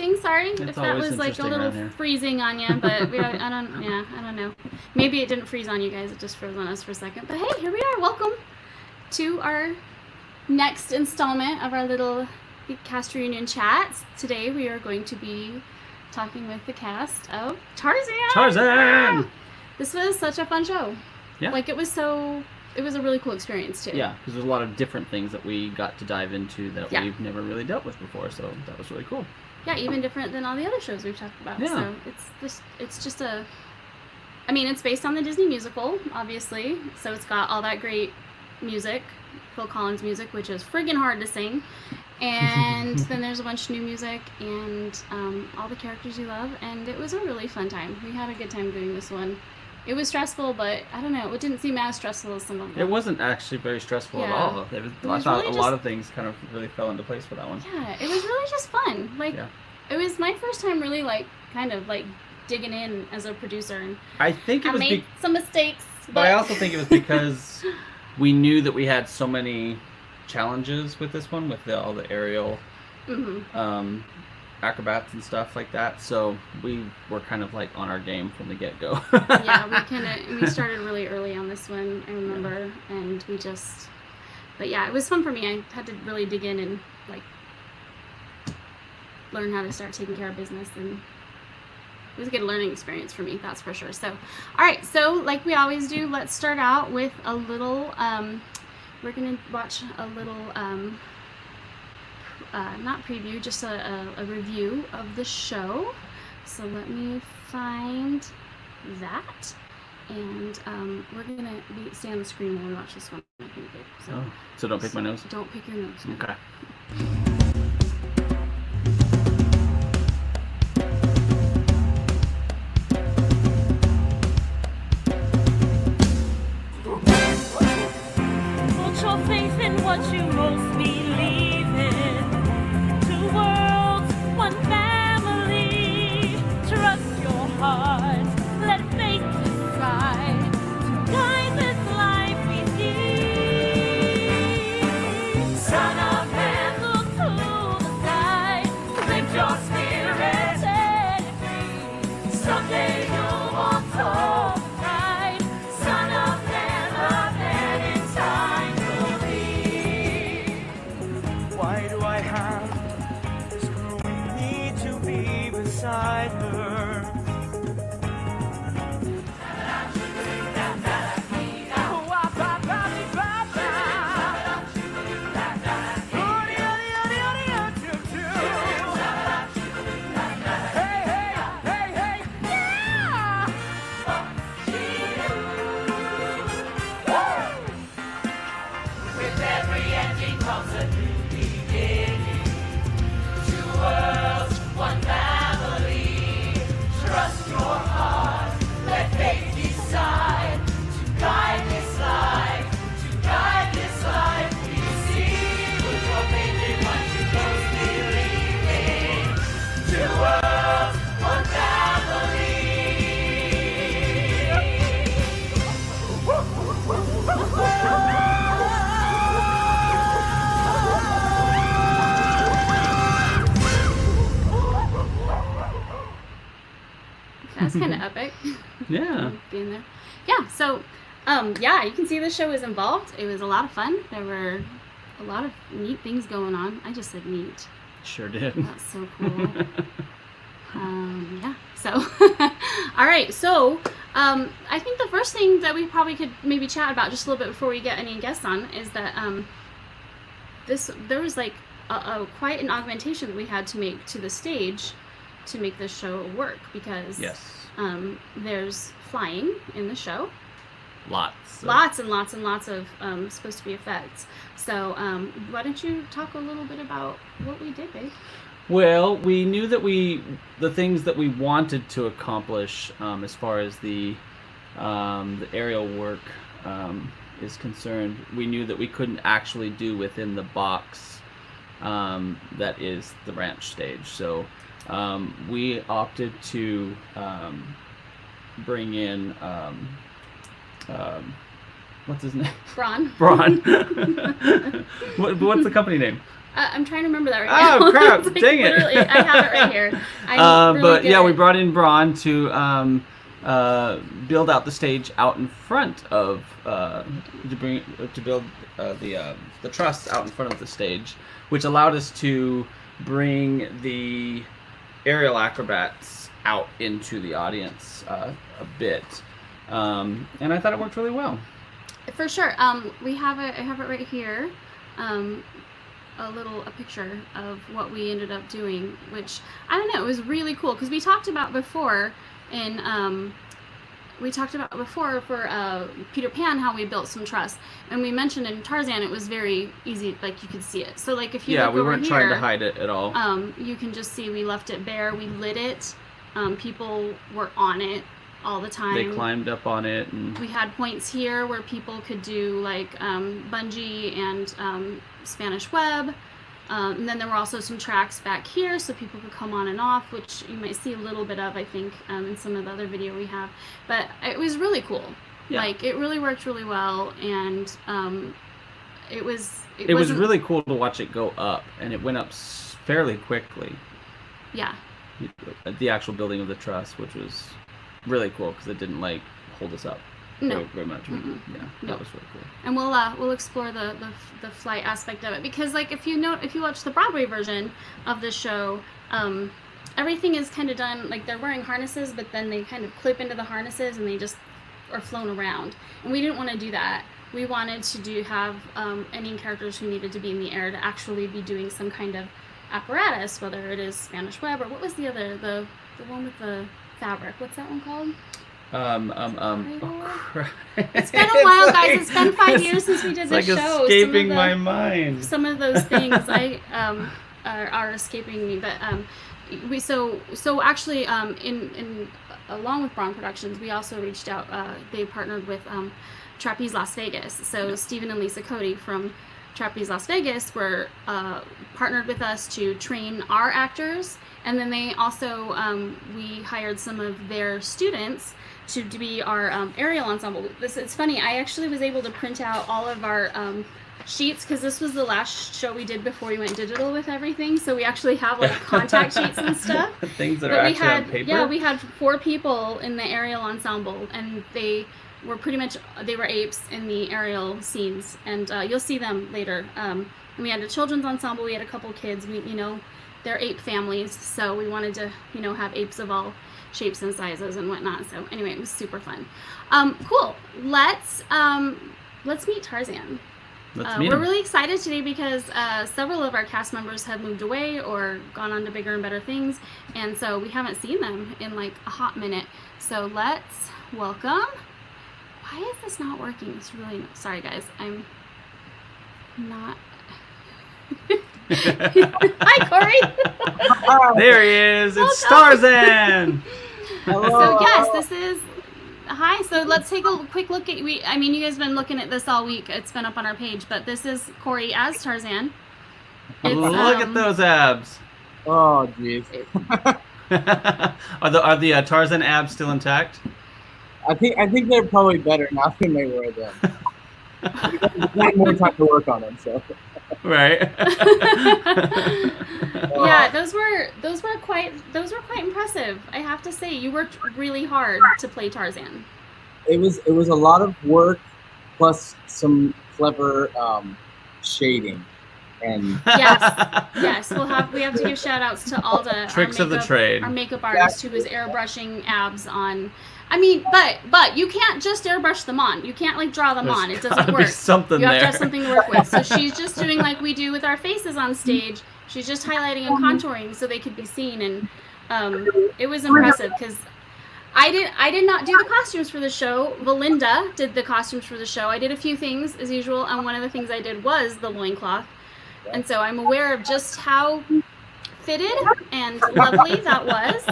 interesting. Sorry if that was like a little freezing on you, but I don't know. Maybe it didn't freeze on you guys. It just froze on us for a second. But hey, here we are. Welcome to our next installment of our little cast reunion chats. Today we are going to be talking with the cast of Tarzan. Tarzan! This was such a fun show. Yeah. Like it was a really cool experience too. Yeah, because there's a lot of different things that we got to dive into that we've never really dealt with before, so that was really cool. Yeah, even different than all the other shows we've talked about. Yeah. So it's just it's based on the Disney musical, obviously. So it's got all that great music, Phil Collins music, which is friggin' hard to sing. And then there's a bunch of new music and all the characters you love. And it was a really fun time. We had a good time doing this one. It was stressful, but I don't know. It didn't seem as stressful as some of them. It wasn't actually very stressful at all. I thought a lot of things kind of really fell into place for that one. Yeah, it was really just fun. It was my first time really kind of digging in as a producer. And I think it was made some mistakes. But I also think it was because we knew that we had so many challenges with this one, with all the aerial acrobats and stuff like that, so we were kind of on our game from the get-go. Yeah, we started really early on this one, I remember, and but yeah, it was fun for me. I had to really dig in and learn how to start taking care of business, and it was a good learning experience for me, that's for sure. So alright, so like we always do, let's start out with a little we're gonna watch a little not preview, just a review of the show. So let me find that, and we're gonna stay on the screen while we watch this one, I think. So don't pick my nose? Don't pick your nose. No. Okay. Put your faith in what you most believe in. Two worlds, one family. Trust your heart. Let fate decide to guide this life we see. Son of man, look to the sky. Lift your spirit, set it free. Someday you'll walk tall and bright. Son of man, love and in time will be. Why do I have this growing need to be beside her? With every ending comes a new beginning. Two worlds, one family. Trust your heart, let fate decide to guide this life, to guide this life we see. Put your faith in what you most believe in. Two worlds, one family. That's kind of epic. Yeah. Being there. Yeah, so you can see the show was involved. It was a lot of fun. There were a lot of neat things going on. I just said neat. Sure did. That's so cool. So all right, so I think the first thing that we probably could maybe chat about just a little bit before we get any guests on is that there was quite an augmentation that we had to make to the stage to make this show work, because there's flying in the show. Lots and lots of supposed to be effects. So why don't you talk a little bit about what we did, babe? Well, we knew that the things that we wanted to accomplish as far as the aerial work is concerned, we knew that we couldn't actually do within the box that is the ranch stage. So we opted to bring in What's his name? Braun. Braun. What's the company name? I'm trying to remember that right now. Oh crap! Like, Dang it! literally, I have it right here. I'm really but good yeah, at we it. brought in Braun to build out the stage out in front of to build the truss out in front of the stage, which allowed us to bring the aerial acrobats out into the audience a bit, and I thought it worked really well. For sure. We have it. I have it right here. A picture of what we ended up doing, which I don't know. It was really cool because we talked about before for Peter Pan how we built some truss, and we mentioned in Tarzan it was very easy, like you could see it. So like if you look we over weren't here, trying to hide it at all. you can just see we left it bare. We lit it. People were on it all the time. They climbed up on it, and We had points here where people could do like bungee and Spanish web. And then there were also some tracks back here so people could come on and off, which you might see a little bit of, I think, in some of the other video we have. But it was really cool. Yeah. Like, it really worked really well, and it was really cool to watch it go up, and it went up fairly quickly. Yeah. The actual building of the truss, which was really cool because it didn't like hold us up No. very much. Mm-mm. Yeah, No. that was really cool. And we'll explore the flight aspect of it, because like if you watch the Broadway version of the show, everything is kind of done like they're wearing harnesses, but then they kind of clip into the harnesses and they just are flown around. And we didn't want to do that. We wanted to have any characters who needed to be in the air to actually be doing some kind of apparatus, whether it is Spanish web or what was the other the one with the fabric. What's that one called? Oh crap. It's been a while, guys. It's been 5 years since we did this like show. escaping my mind. Some of those things are escaping me, but actually in along with Braun Productions, we also reached out. They partnered with Trapeze Las Vegas. So Stephen and Lisa Cody from Trapeze Las Vegas were partnered with us to train our actors, and then they also we hired some of their students to be our aerial ensemble. It's funny, I actually was able to print out all of our sheets because this was the last show we did before we went digital with everything, so we actually have like contact sheets and stuff. Things that are actually on paper? Yeah, we had 4 people in the aerial ensemble, and they were apes in the aerial scenes, and you'll see them later. And we had a children's ensemble, we had a couple kids, they're ape families, so we wanted to, have apes of all shapes and sizes and whatnot. So anyway, it was super fun. Cool. Let's meet Tarzan. Let's meet we're him. really excited today because several of our cast members have moved away or gone on to bigger and better things, and so we haven't seen them in like a hot minute. So let's welcome. Why is this not working? It's really sorry, guys. I'm not. Hi, Corey. There he is. It's Welcome. Tarzan. So yes, this is. Hi. So let's take a quick look at you guys have been looking at this all week. It's been up on our page, but this is Corey as Tarzan. Look at those abs. Oh, jeez. Are the Tarzan abs still intact? I think they're probably better now than they were then. We had more time to work on them, so. Right. Yeah, those were quite impressive. I have to say, you worked really hard to play Tarzan. It was a lot of work, plus some clever shading, and Yes. We have to give shout outs to Alda, Tricks of the trade. our makeup artist, who was airbrushing abs on. I mean, but you can't just airbrush them on. You can't like draw them on. It doesn't gotta be work. something You have to there. have something to work with. So she's just doing like we do with our faces on stage. She's just highlighting and contouring so they could be seen, and it was impressive because I did not do the costumes for the show. Belinda did the costumes for the show. I did a few things as usual, and one of the things I did was the loincloth. And so I'm aware of just how fitted and lovely that was,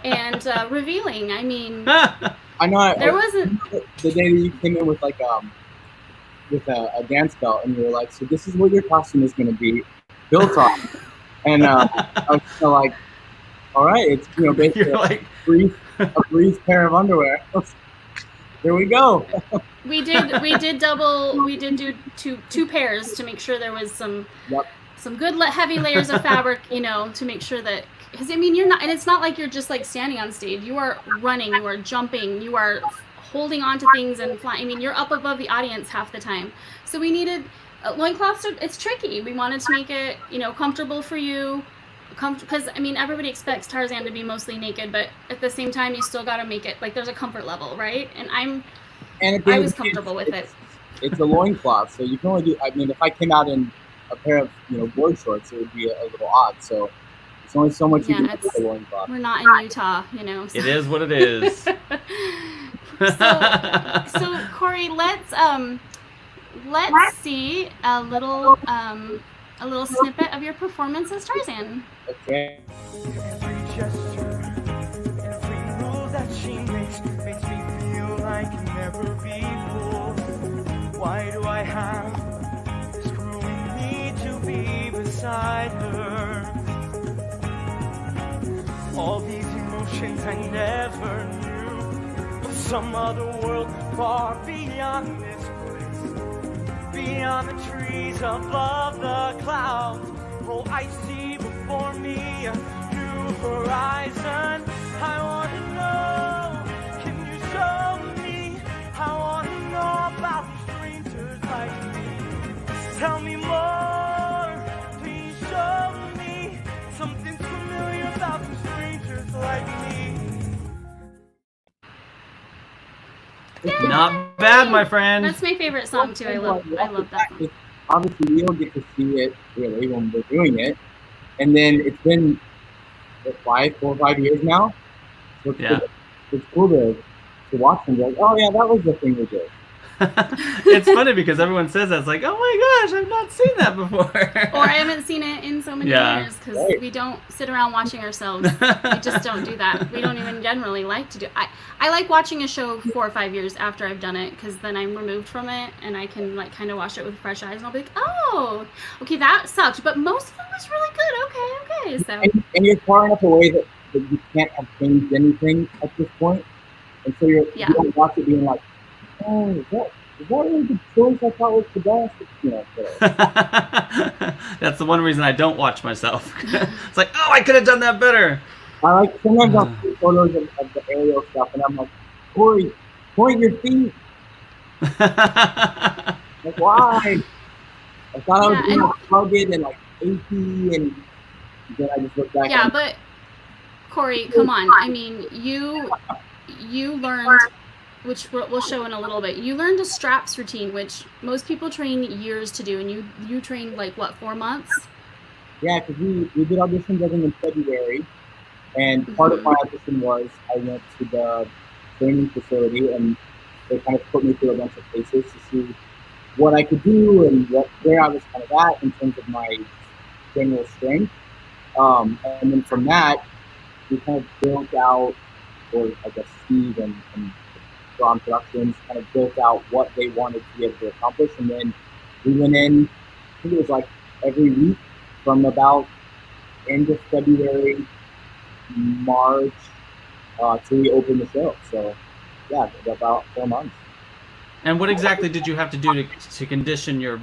and revealing. I mean, I know there wasn't. the day that you came in with like with a dance belt, and you were like, so this is what your costume is going to be built on, and I was kind of like, all right, it's basically You're like a brief pair of underwear. There we go. We did do two pairs to make sure there was some Yep. some good heavy layers of fabric, to make sure that, because I mean, you're not, and it's not like you're just like standing on stage. You are running, you are jumping, you are holding on to things and flying. I mean, you're up above the audience half the time. So we needed loincloths. It's tricky. We wanted to make it, comfortable for you. Because I mean, everybody expects Tarzan to be mostly naked, but at the same time, you still got to make it like there's a comfort level, right? And I was comfortable with it. It's a loincloth, so you can only do. I mean, if I came out in a pair of board shorts, it would be a little odd. So it's only so much you can do with a loincloth. We're not in Utah, So. It is what it is. So Corey, let's see a little snippet of your performance as Tarzan. Okay. Every gesture, every move that she makes me feel like never before. Why do I have this growing need to be beside her? All these emotions I never knew. Some other world far beyond this place, beyond the trees, above the clouds. Oh, I see before me a new horizon. I want to know, can you show me? I want to know about these strangers like me. Tell me more, please show me something familiar about these strangers like me. Not bad, my friend. That's my favorite song too. I love that song. Obviously, we don't get to see it really when we're doing it, and then it's been 4 or 5 years now. So it's cool to watch and be like, oh yeah, that was the thing we did. It's funny because everyone says that. It's like, oh my gosh, I've not seen that before. Or I haven't seen it in so many years because we don't sit around watching ourselves. We just don't do that. We don't even generally like to do. I like watching a show 4 or 5 years after I've done it because then I'm removed from it and I can like kind of watch it with fresh eyes and I'll be like, oh, okay, that sucked, but most of it was really good. Okay. So and you're far enough away that you can't have changed anything at this point, and so you don't watch it being like, oh, is that really the choice I thought was the best? That's the one reason I don't watch myself. It's like, oh, I could have done that better. I like sometimes I'll see photos of the aerial stuff, and I'm like, Corey, point your feet. Like, why? I thought I was being rugged and like achy, and then I just look back. Yeah, but Corey, come on. I mean, you learned, which we'll show in a little bit. You learned a straps routine, which most people train years to do, and you trained like what, 4 months? Yeah, because we did auditions I think in February, and part of my audition was I went to the training facility, and they kind of put me through a bunch of places to see what I could do and where I was kind of at in terms of my general strength. And then from that, we kind of built out, or I guess Steve and John Productions kind of built out what they wanted to be able to accomplish. And then we went in, I think it was like every week from about end of February, March, till we opened the show. So yeah, about 4 months. And what exactly did you have to do to condition your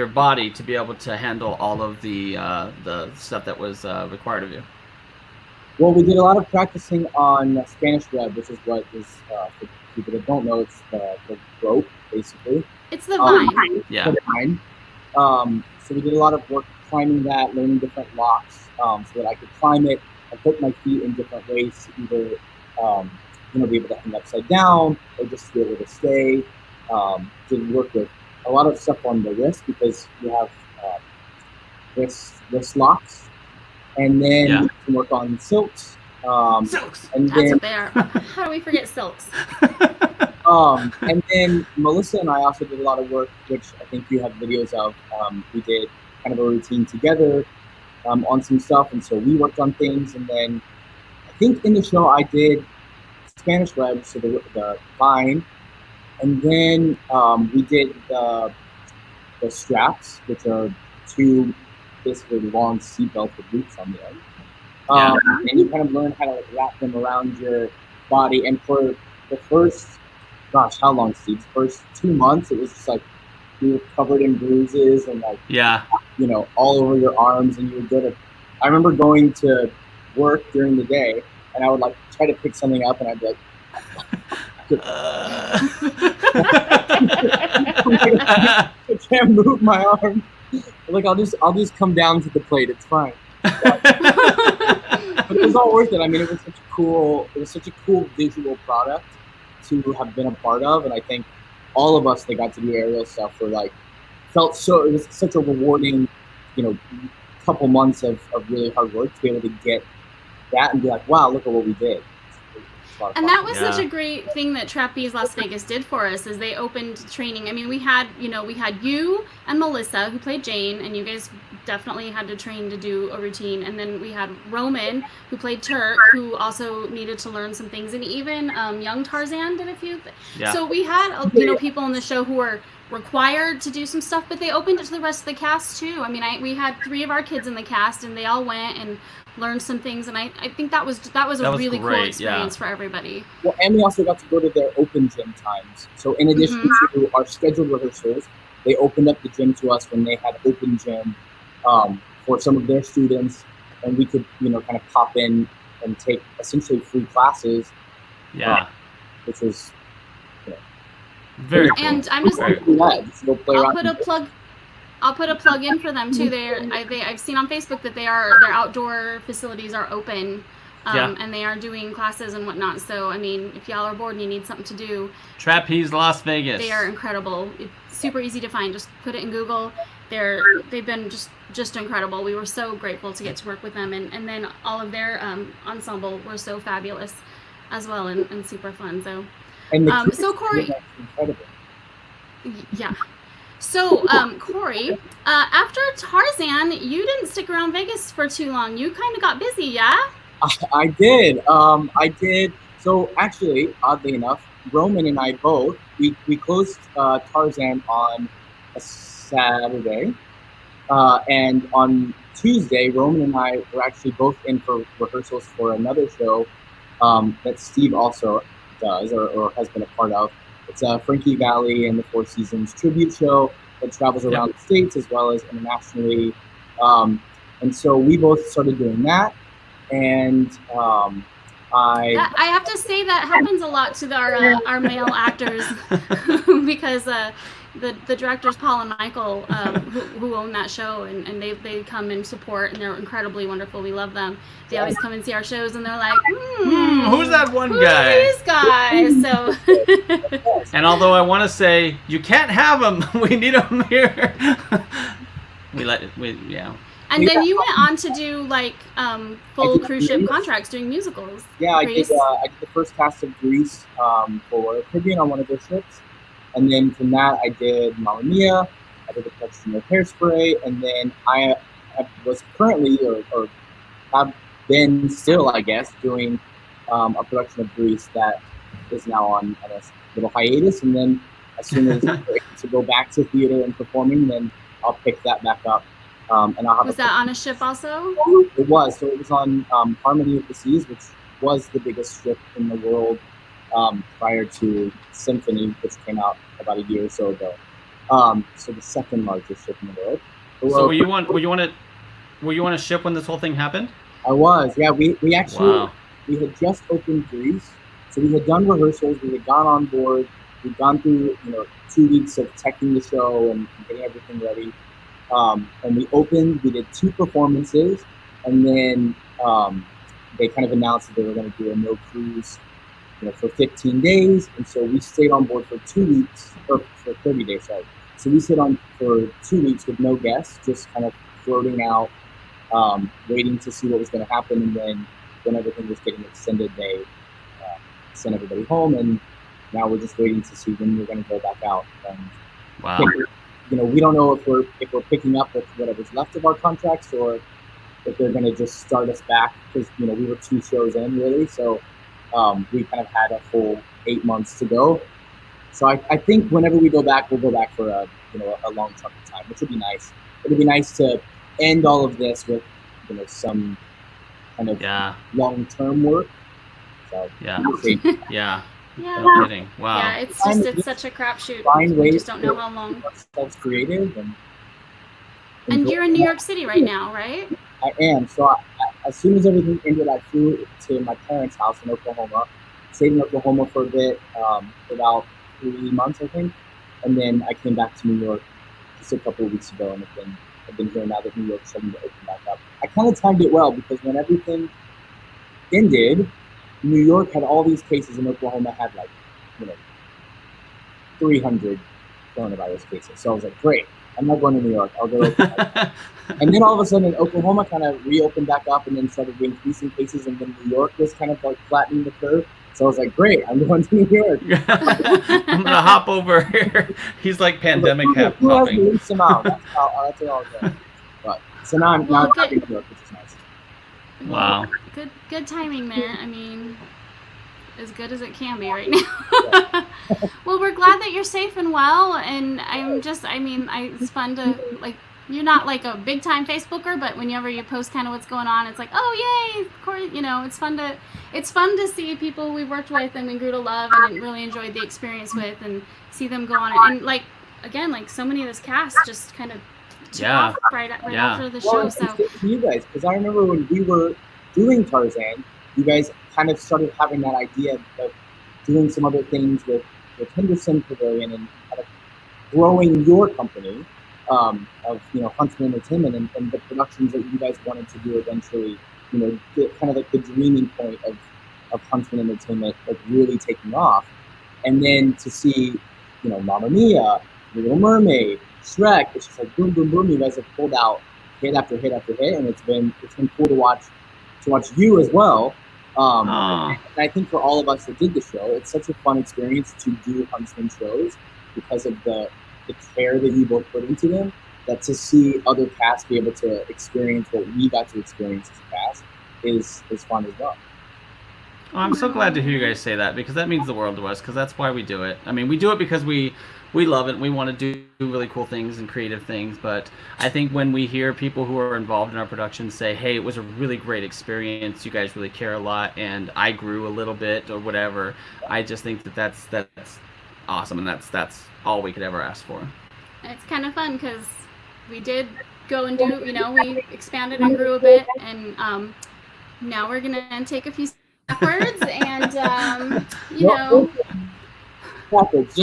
body to be able to handle all of the stuff that was required of you? Well, we did a lot of practicing on Spanish web, which is what is, for people that don't know, it's the rope, basically. It's the vine. Yeah. The vine. So we did a lot of work climbing that, learning different locks, so that I could climb it and put my feet in different ways to either, be able to hang upside down or just to be able to stay. To work with a lot of stuff on the wrist because you have wrist locks. And then you can work on silks. Silks. And That's then, what they are. How do we forget silks? and then Melissa and I also did a lot of work, which I think you have videos of. We did kind of a routine together on some stuff, and so we worked on things. And then I think in the show I did Spanish web, so the vine, and then we did the straps, which are two basically long seatbelt with loops on the end. And you kind of learn how to wrap them around your body. And for the first gosh, how long, Steve? First 2 months, it was just like you were covered in bruises and like Yeah. all over your arms, and you would go to. I remember going to work during the day, and I would like try to pick something up, and I'd be like, I can't move my arm. Like I'll just come down to the plate. It's fine. But it was all worth it. I mean, it was such a cool visual product to have been a part of, and I think all of us that got to do aerial stuff were like felt so. It was such a rewarding, couple months of really hard work to be able to get that and be like, wow, look at what we did. And that was such a great thing that Trapeze Las Vegas did for us, is they opened training. I mean, we had you and Melissa who played Jane, and you guys definitely had to train to do a routine. And then we had Roman who played Turk, who also needed to learn some things, and even young Tarzan did a few. Yeah. So we had people in the show who were required to do some stuff, but they opened it to the rest of the cast too. I mean, we had 3 of our kids in the cast, and they all went and learned some things, and I think that was a really cool experience for everybody. Well, and we also got to go to their open gym times. So in addition to our scheduled rehearsals, they opened up the gym to us when they had open gym for some of their students, and we could kind of pop in and take essentially free classes. Yeah, which was very cool. And I'm just I'll put a plug in for them too. I've seen on Facebook that their outdoor facilities are open, and they are doing classes and whatnot. So I mean, if y'all are bored and you need something to do, Trapeze Las Vegas. They are incredible. It's super easy to find. Just put it in Google. They've been just incredible. We were so grateful to get to work with them, and then all of their ensemble were so fabulous as well, and super fun. So so Corey, incredible. Yeah. So, Corey, after Tarzan, you didn't stick around Vegas for too long. You kind of got busy, yeah? I did. I did. So, actually, oddly enough, Roman and I both, we closed Tarzan on a Saturday. And on Tuesday, Roman and I were actually both in for rehearsals for another show that Steve also does or has been a part of. It's a Frankie Valli and the Four Seasons tribute show that travels around the States as well as internationally. And so we both started doing that. And I have to say that happens a lot to our male actors because the directors Paul and Michael who own that show, and they come and support, and they're incredibly wonderful. We love them. They always come and see our shows, and they're like, who's that one who guy? Are these guys? So and although I want to say you can't have them, we need them here. And then you went on to do like full cruise ship contracts doing musicals. Yeah, I did the first cast of Grease for Caribbean on one of their ships. And then from that, I did Mamma Mia, I did a production of Hairspray, and then I was currently, or have been still, I guess, doing a production of Grease that is now on a little hiatus. And then as soon as I'm able to go back to theater and performing, then I'll pick that back up. And I'll have was that on a ship also? It was. So it was on Harmony of the Seas, which was the biggest ship in the world prior to Symphony, which came out about a year or so ago. So the second largest ship in the world. So were you on a ship when this whole thing happened? I was. Yeah, we actually Wow. We had just opened Grease, so we had done rehearsals. We had gone on board. We'd gone through 2 weeks of teching the show and getting everything ready. And we opened. We did 2 performances, and then they kind of announced that they were going to do a no cruise for 15 days, and so we stayed on board for 2 weeks, or for 30 days, sorry. So we stayed on for 2 weeks with no guests, just kind of floating out, waiting to see what was going to happen, and then when everything was getting extended, they sent everybody home, and now we're just waiting to see when we're going to go back out. And wow. We don't know if we're picking up with whatever's left of our contracts, or if they're going to just start us back, because we were 2 shows in really, so we kind of had a full 8 months to go. So I think whenever we go back, we'll go back for a long chunk of time, which would be nice. It would be nice to end all of this with some kind of long-term work. So yeah. we'll see. Yeah. Yeah. No kidding. Wow. Yeah, it's such a crapshoot. Find We ways just don't know to how long. keep ourselves creative and And enjoy you're in New York City right now, right? I am. So as soon as everything ended, I flew to my parents' house in Oklahoma. Stayed in Oklahoma for a bit, for about 3 months, I think, and then I came back to New York just a couple of weeks ago, and I've been here now that New York's starting to open back up. I kind of timed it well because when everything ended, New York had all these cases, and Oklahoma had like, 300 coronavirus cases. So I was like, great, I'm not going to New York. I'll go to Oklahoma. And then all of a sudden, Oklahoma kind of reopened back up and then started increasing cases, and then New York was kind of like flattening the curve. So I was like, great, I'm going to New York. I'm gonna hop over here. He's like pandemic Who has the hopping. least amount? That's what I was going. But so now I'm Well, back in New York, which is nice. Wow. Good timing there. I mean, as good as it can be right now. Well, we're glad that you're safe and well, and it's fun to like. You're not like a big time Facebooker, but whenever you post kind of what's going on, it's like, oh yay, of course, it's fun to see people we worked with and we grew to love and really enjoyed the experience with, and see them go on and like again, like so many of this cast just kind of took off right after the show. Well, So to you guys, because I remember when we were doing Tarzan, you guys kind of started having that idea of doing some other things with Henderson Pavilion and kind of growing your company. Of Huntsman Entertainment and the productions that you guys wanted to do eventually, get kind of like the dreaming point of Huntsman Entertainment like really taking off, and then to see, Mamma Mia, Little Mermaid, Shrek, it's just like boom, boom, boom. You guys have pulled out hit after hit after hit, and it's been cool to watch you as well. And I think for all of us that did the show, it's such a fun experience to do Huntsman shows because of the care that you both put into them, that to see other casts be able to experience what we got to experience as a cast is fun as well. Oh, I'm so glad to hear you guys say that, because that means the world to us, because that's why we do it. I mean, we do it because we love it and we want to do really cool things and creative things, but I think when we hear people who are involved in our production say, hey, it was a really great experience, you guys really care a lot, and I grew a little bit or whatever, I just think that's awesome, and that's all we could ever ask for. it's kind of fun because we did go and do, we expanded and grew a bit, and now we're gonna take a few backwards, and It's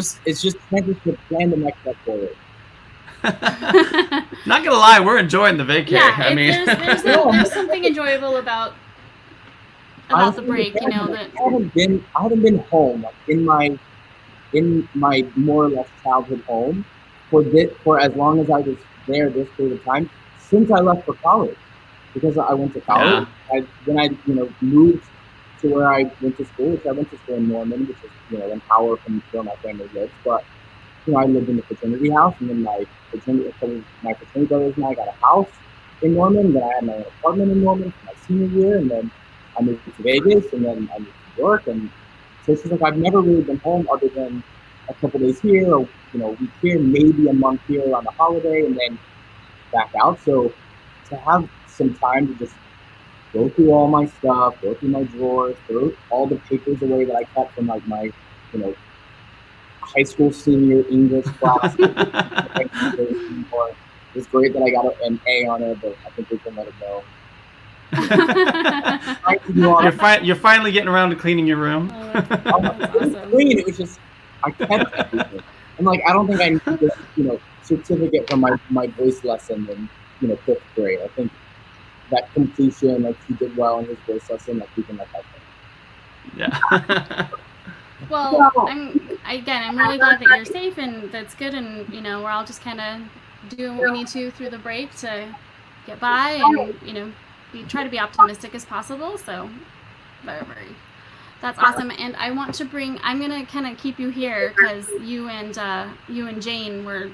just trying to plan the next step forward. Not gonna lie, we're enjoying the vacay. Yeah, there's something enjoyable about the break, that I haven't been home like in my more or less childhood home for as long as I was there this period of time since I left for college, because I went to college. Then I moved to where I went to school, which I went to school in Norman, which is an hour from where my family lives. But I lived in the fraternity house, and then my fraternity brothers and I got a house in Norman. Then I had my own apartment in Norman for my senior year, and then I moved to Vegas, and then I moved to New York, and so it's just like I've never really been home other than a couple days here, or a week here, maybe a month here on the holiday, and then back out. So to have some time to just go through all my stuff, go through my drawers, throw all the papers away that I kept from like my high school senior English class. It's great that I got an A on it, but I think we can let it go. You're finally getting around to cleaning your room. That's awesome. Clean. It was just I kept everything. And I don't think I need this certificate from my voice lesson in 5th grade. I think that completion, he did well in his voice lesson, we can let that go. Yeah. Well, I'm really glad that you're safe, and that's good, and we're all just kind of doing what we need to through the break to get by, and try to be optimistic as possible. So that's awesome. And I'm gonna kind of keep you here because you and Jane were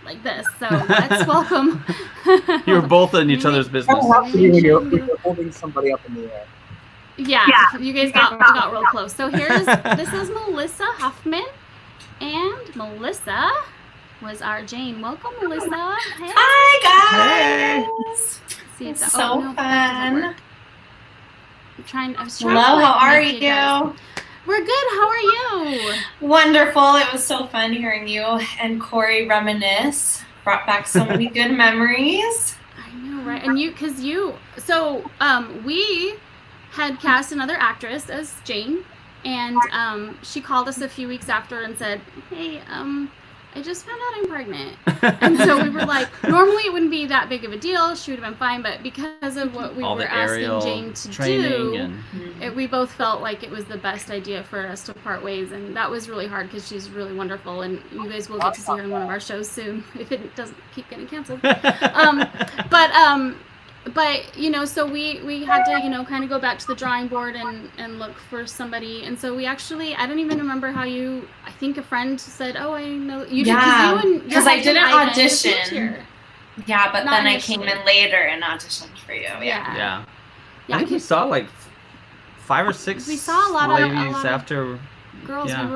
like this, so let's welcome. You were both in each other's business. When you're holding somebody up in the air. Yeah, you guys got real close. So this is Melissa Huffman, and Melissa was our Jane. Welcome, Melissa. Hey. Hi guys. See, it's so fun. I was trying Hello, to how are make you? We're good. How are you? Wonderful. It was so fun hearing you and Corey reminisce. Brought back so many good memories. I know, right? And we had cast another actress as Jane, and she called us a few weeks after and said, "Hey, I just found out I'm pregnant." And so we were like, normally it wouldn't be that big of a deal. She would have been fine, but because of what we All were the asking aerial Jane to training do, we both felt like it was the best idea for us to part ways, and that was really hard because she's really wonderful, and you guys will get to see her in one of our shows soon if it doesn't keep getting canceled. But you know, so we had to, you know, kind of go back to the drawing board and look for somebody. And so we actually, I don't even remember how you, I think a friend said, "Oh, I know you did." Yeah, Because I didn't Ivan audition. Yeah, but Not then I initially. came in later and auditioned for you. Yeah. I think we saw like 5 or 6 We saw a lot of- ladies after. Girls, Yeah.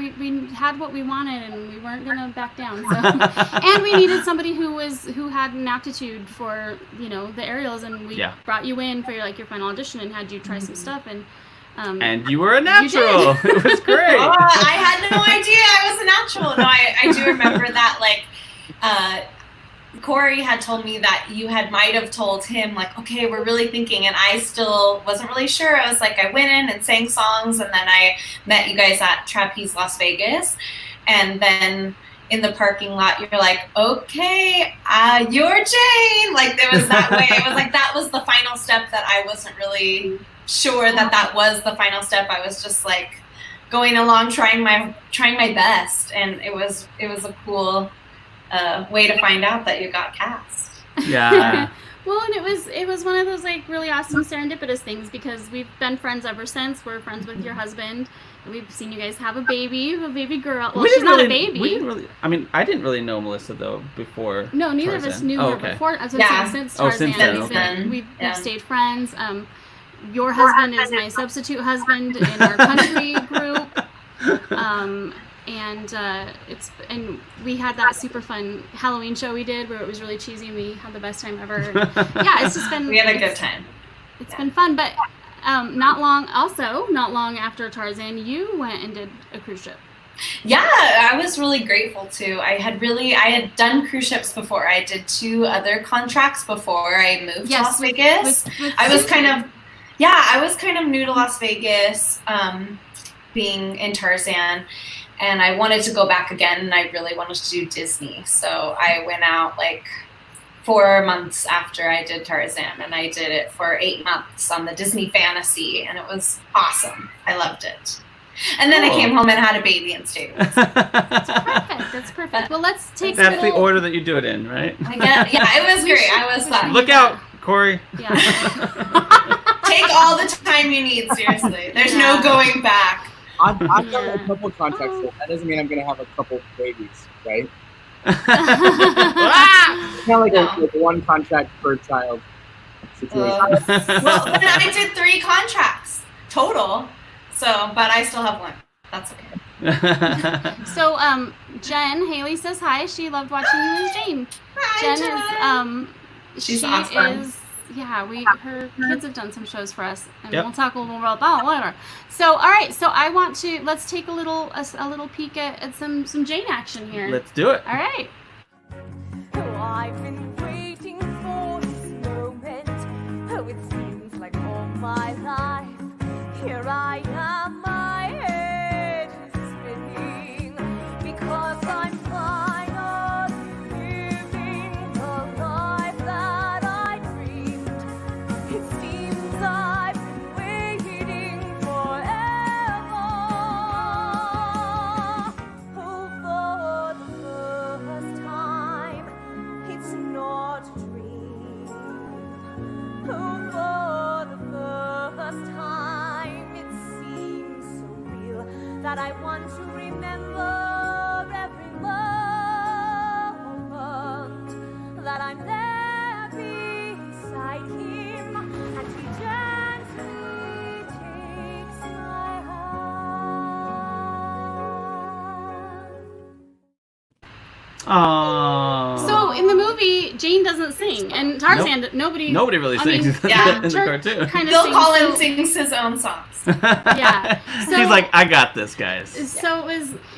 we had what we wanted, and we weren't gonna back down. So. And we needed somebody who had an aptitude for, you know, the aerials, and we brought you in for your final audition and had you try some stuff, and you were a natural. It was great. Oh, I had no idea I was a natural. No, I do remember that. Corey had told me that you might have told him, like, okay, we're really thinking, and I still wasn't really sure. I was like, I went in and sang songs, and then I met you guys at Trapeze Las Vegas, and then in the parking lot, you're like, okay, you're Jane. Like, there was that way. It was like that was the final step that I wasn't really sure that was the final step. I was just like going along, trying my best, and it was a cool way to find out that you got cast. Yeah. Well, and it was one of those really awesome serendipitous things, because we've been friends ever since. We're friends with your husband. We've seen you guys have a baby girl. Well, she's not a baby. We didn't really. I mean, I didn't really know Melissa though before. No, neither Tarzan. of us knew her before. I was saying, since Tarzan, since then, we've stayed friends. Your husband is my substitute husband in our country group. And we had that super fun Halloween show we did where it was really cheesy, and we had the best time ever. And, yeah, it's just been. We had a good time. It's been fun, but not long after Tarzan, you went and did a cruise ship. Yeah, I was really grateful too. I had done cruise ships before. I did 2 other contracts before I moved to Las Vegas. I was kind of new to Las Vegas, being in Tarzan. And I wanted to go back again, and I really wanted to do Disney. So I went out 4 months after I did Tarzan, and I did it for 8 months on the Disney Fantasy, and it was awesome. I loved it. And then I came home and had a baby and stayed with That's perfect. Well, let's take That's the order that you do it in, right? it was great. I was fun. Look out, Corey. Yeah. Take all the time you need, seriously. There's no going back. I've done a couple contracts, so that doesn't mean I'm going to have a couple babies, right? It's kind of like one contract per child situation. Well, then I did 3 contracts total, but I still have 1. That's okay. So, Jen, Haley says hi. She loved watching you as Jane. Hi, Jen she's awesome. Her kids have done some shows for us, and we'll talk a little more about that later. So, all right. So, let's take a little peek at some Jane action here. Let's do it. All right. Oh, I've been waiting for this moment. Oh, it seems like all my life. Here I am, my head is spinning, because I'm finally living the life that I dreamed. It seems I've been waiting forever. Oh, for the first time, it's not a dream. Oh, for the first time, it seems so real that I want to remember every moment that I'm there beside him, and he gently takes my hand. Aww. So in the movie, Jane doesn't sing, and Tarzan nobody really sings in the cartoon. Kind of Phil Collins sings his own songs. Yeah, so, he's like, I got this, guys. So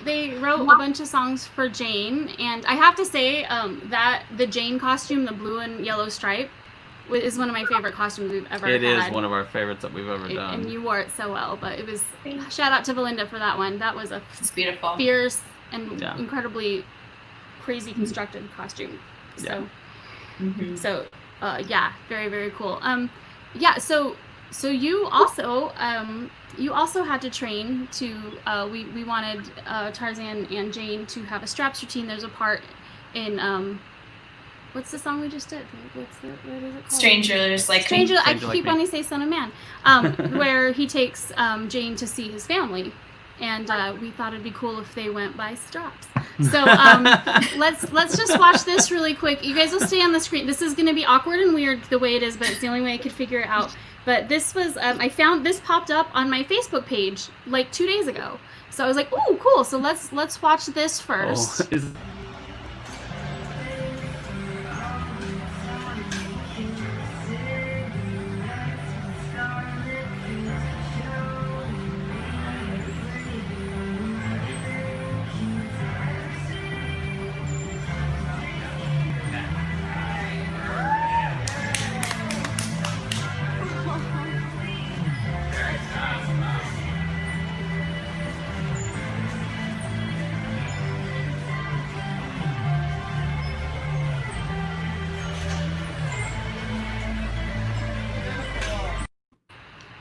they wrote a bunch of songs for Jane, and I have to say that the Jane costume, the blue and yellow stripe, is one of my favorite costumes we've ever had. It is one of our favorites that we've ever done. And you wore it so well, but it was, shout out to Belinda for that one. That was It's beautiful. Fierce and incredibly crazy constructed costume. So, yeah, very, very cool. So you also had to train to, we wanted Tarzan and Jane to have a straps routine. There's a part in, what's the song we just did? What is it called? Strangers Like Me. I keep wanting to say Son of Man. Where he takes Jane to see his family. And we thought it'd be cool if they went by straps. So let's just watch this really quick. You guys will stay on the screen. This is going to be awkward and weird the way it is, but it's the only way I could figure it out. But this was, I found this popped up on my Facebook page like 2 days ago. So I was like, oh, cool. So let's watch this first.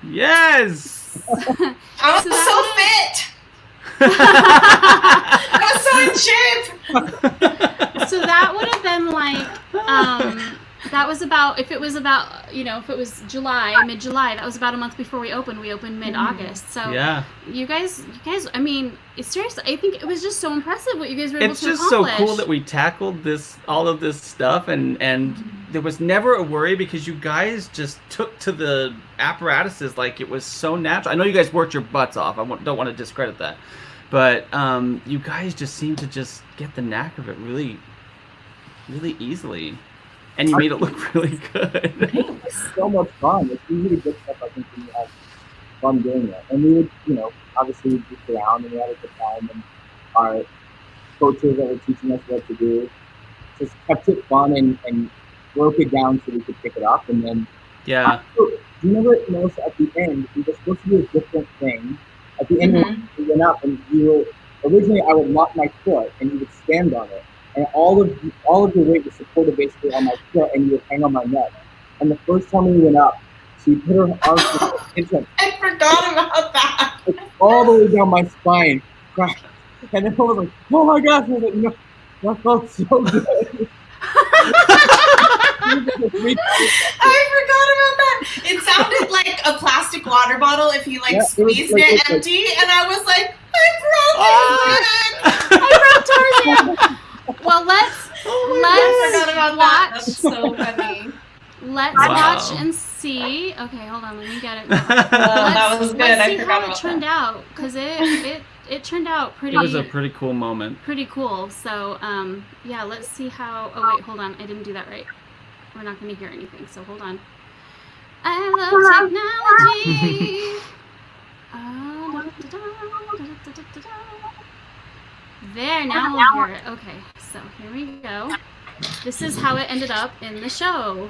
Yes! I was so fit! I was so in shape! So that would have been like, that was about, if it was July, mid-July, that was about a month before we opened. We opened mid-August. So you guys, I mean, seriously, I think it was just so impressive what you guys were able to accomplish. It's just so cool that we tackled all of this stuff, and there was never a worry because you guys just took to the apparatuses like it was so natural. I know you guys worked your butts off. I don't want to discredit that. But you guys just seemed to just get the knack of it really, really easily. And you made it look really good. It's so much fun. It's usually good stuff, I think, when you have fun doing it. And we would, obviously we'd just around and we had a good time. And our coaches that were teaching us what to do just kept it fun and broke it down so we could pick it up. And then, do you never notice at the end, we were supposed to do a different thing. At the end, we went up and originally I would lock my foot and you would stand on it. And all of the weight was supported basically on my foot, and you would hang on my neck. And the first time we went up, she put her arms into I forgot about that. all the way down my spine. And then I was like, oh my gosh, I was like, no, that felt so good. I forgot about that. It sounded like a plastic water bottle if you squeezed it empty, and I was like, I broke it. I broke Tarzan. Well, let's forgot about that. That's so funny. Let's watch and see. Okay, hold on. Let me get it. That was good. Let's see I forgot how about it turned out, because it turned out pretty. It was a pretty cool moment. Pretty cool. So yeah, let's see how. Oh wait, hold on. I didn't do that right. We're not going to hear anything. So hold on. I love technology. There, now we'll hear it. Okay, so here we go. This is how it ended up in the show.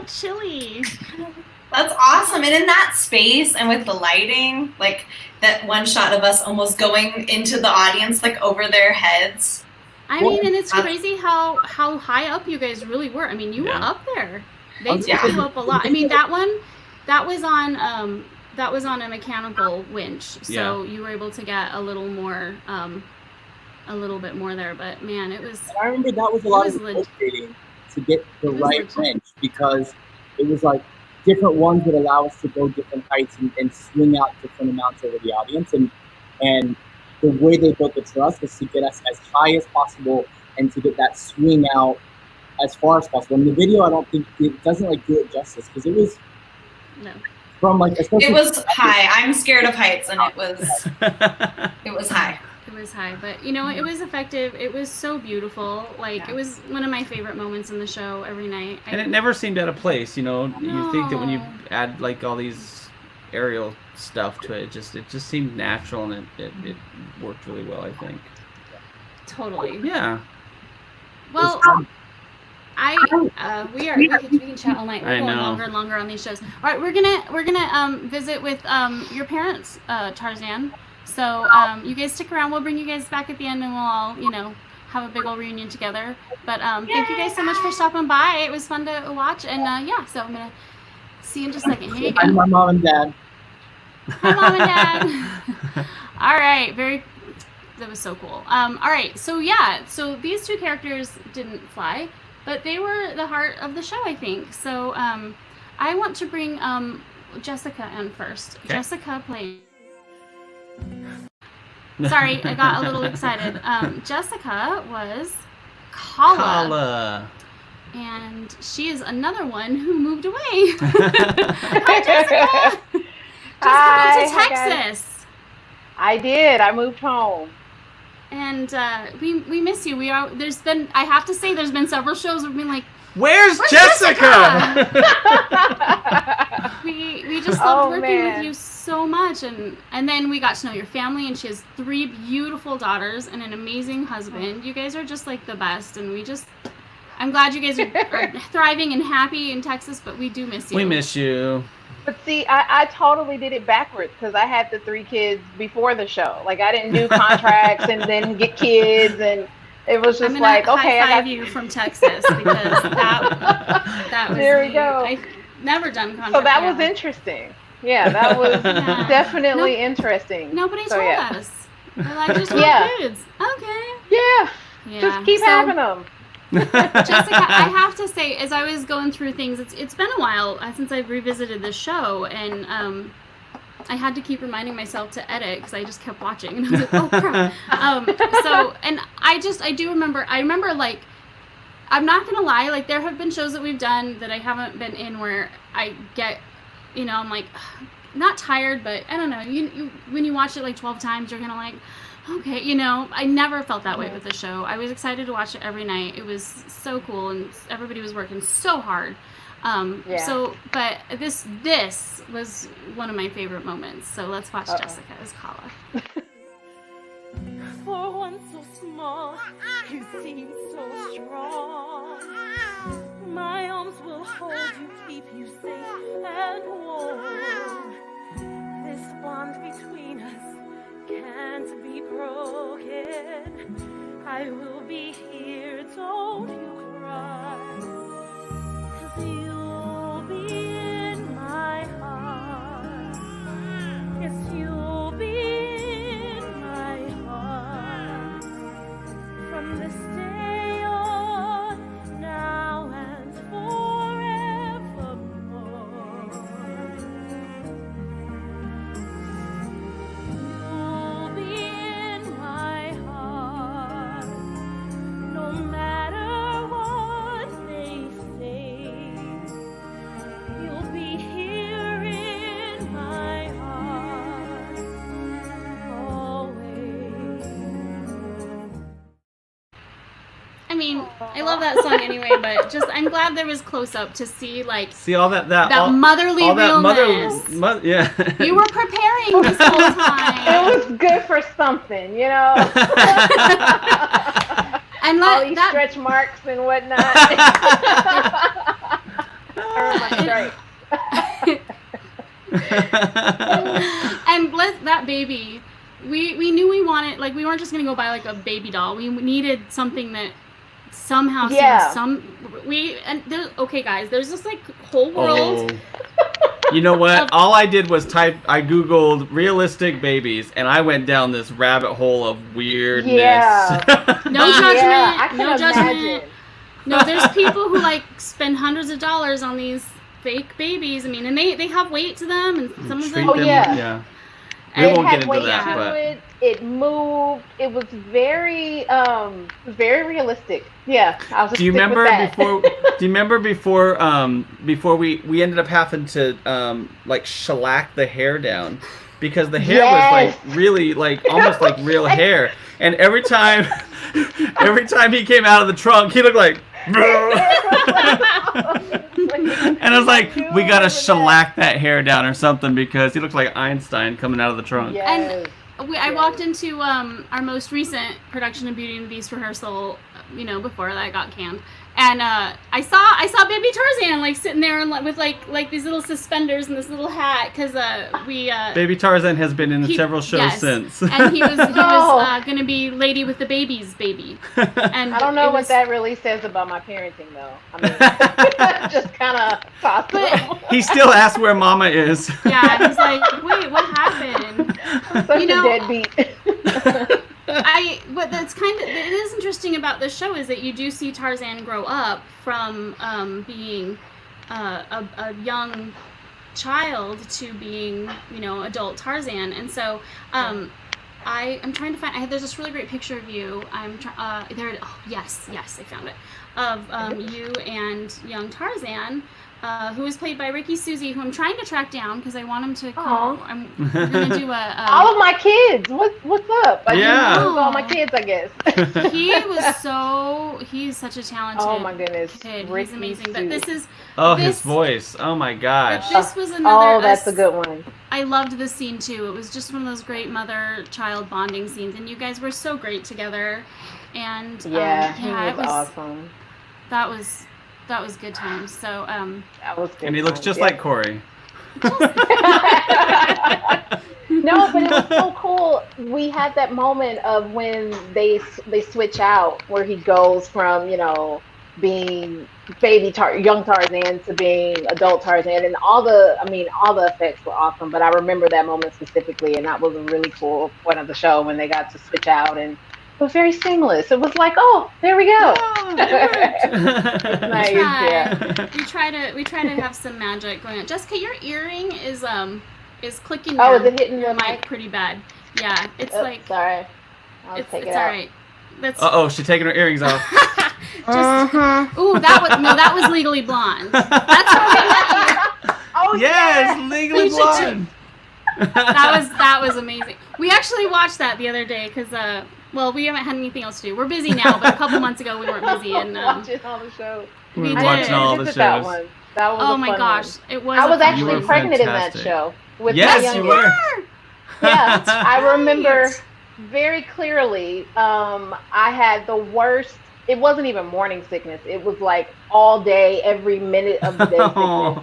chilly. That's awesome. And in that space and with the lighting, like that one shot of us almost going into the audience, like over their heads. I mean, and it's crazy how high up you guys really were. I mean, you were up there. They took you up a lot. I mean, that was on a mechanical winch, so you were able to get a little bit more there. But man, it was. I remember that was a lot of negotiating to get the right winch, because it was like different ones would allow us to go different heights and swing out different amounts over the audience, and the way they built the truss was to get us as high as possible and to get that swing out as far as possible. In the video, I don't think it doesn't like do it justice, because it was from like it was high. I'm scared of heights, and it was high. It was high, but you know, it was effective. It was so beautiful. Like it was one of my favorite moments in the show every night. And it never seemed out of place. You know, you think that when you add like all these aerial stuff to it, it just seemed natural, and it worked really well, I think. Totally. Yeah. Well, we can chat all night. We're going longer and longer on these shows. All right, we're gonna visit with your parents, Tarzan. So you guys stick around. We'll bring you guys back at the end, and we'll all have a big old reunion together. But thank you guys so much for stopping by. It was fun to watch, and so I'm gonna see you in just a second. Here you go. Hi, my mom and dad. Hi, Mom and Dad. All right, that was so cool. All right, so these two characters didn't fly, but they were the heart of the show, I think. So I want to bring Jessica in first. Okay. Jessica played. Sorry, I got a little excited. Jessica was Kala. And she is another one who moved away. Hi, Jessica. Jessica moved to Texas. I did. I moved home. And we miss you. I have to say, there's been several shows where we've been like, Where's Jessica? we just loved working with you so much, and then we got to know your family, and she has 3 beautiful daughters and an amazing husband. You guys are just like the best, and I'm glad you guys are thriving and happy in Texas, but we do miss you. We miss you. But see, I totally did it backwards, because I had the 3 kids before the show. Like, I didn't do contracts and then get kids, and it was just like, okay, I got you from Texas, because that was there we go. I've never done contracts. So that was interesting. Yeah, that was definitely interesting. Nobody told us. They're like, just kids. Okay. Yeah. Just keep having them. Jessica, I have to say, as I was going through things, it's been a while since I've revisited this show, and I had to keep reminding myself to edit, because I just kept watching, and I was like, oh crap. And I do remember, like, I'm not gonna lie, like, there have been shows that we've done that I haven't been in where I get, I'm like, not tired, but I don't know, you when you watch it like 12 times, you're gonna like, okay, I never felt that way with the show. I was excited to watch it every night. It was so cool, and everybody was working so hard. But this was one of my favorite moments. So let's watch Jessica as Kala. For one so small, you seem so strong. My arms will hold you, keep you safe and warm. This bond between us can't be broken. I will be here, don't you cry. 'Cause you'll be in my heart. Yes, you'll be in my heart. From this day on, now and forevermore. You'll be in my heart, no matter what they say. You'll be here in my heart, always. I mean, I love that song anyway, but I'm glad there was close up to see all that motherly all that realness. Yeah. You were preparing this whole time. It was good for something, And all these stretch marks and whatnot. And that baby, we knew we wanted, like, we weren't just gonna go buy like a baby doll. We needed something that somehow okay guys, there's this like whole world. You know what? All I did was I Googled realistic babies, and I went down this rabbit hole of weirdness. Yeah. No judgment. I can No imagine. judgment. No, there's people who like spend hundreds of dollars on these fake babies. I mean, and they have weight to them, and some of them. Yeah. We It won't had get into weight that, to but it moved. It was very realistic. Yeah, I'll just do you stick remember with that. before we ended up having to like shellac the hair down because the hair was like really like almost like real hair, and every time he came out of the trunk he looked like and I was like, we gotta shellac that hair down or something because he looks like Einstein coming out of the trunk. Yes. And I walked into our most recent production of Beauty and the Beast rehearsal, before that got canned, and I saw Baby Tarzan like sitting there and with like these little suspenders and this little hat because Baby Tarzan has been in several shows since, and he was gonna be Lady with the Baby's baby. And I don't know what that really says about my parenting though. I mean, just kind of possible. He still asks where Mama is. Yeah, he's like, wait, what happened? I'm such a deadbeat. What that's it is interesting about this show is that you do see Tarzan grow up from being a young child to being adult Tarzan, and so I'm trying to find. There's this really great picture of you. There. Oh yes, I found it of you and young Tarzan. Who was played by Ricky Susie, who I'm trying to track down because I want him to come. We're gonna do all of my kids. What's up? All my kids, I guess. He's such a talented. Oh my goodness, kid. Ricky He's amazing. Susie. But this is. His voice. Oh my gosh. But this was another. Oh, that's a good one. I loved this scene too. It was just one of those great mother-child bonding scenes, and you guys were so great together. And he was awesome. That was good times. So that was good. And he looks just like Corey. No, but it was so cool. We had that moment of when they switch out, where he goes from being young Tarzan to being adult Tarzan, and all the effects were awesome. But I remember that moment specifically, and that was a really cool point of the show when they got to switch out and. It was very seamless. It was like, oh, there we go. Nice. We try to have some magic going on. Jessica, your earring is clicking. Oh, is it hitting your the mic pretty bad? Yeah, it's like. Sorry, I'll take it out. All right. That's. She's taking her earrings off. Ooh, that was Legally Blonde. That's what yes, Legally Blonde. That was amazing. We actually watched that the other day because we haven't had anything else to do. We're busy now, but a couple months ago we weren't busy and watching all the shows. We were watching all the shows. That one. That was oh my gosh, it was. I was actually pregnant in that show with my youngest. You were. Yeah, I remember very clearly. I had the worst. It wasn't even morning sickness. It was like all day, every minute of the day sickness.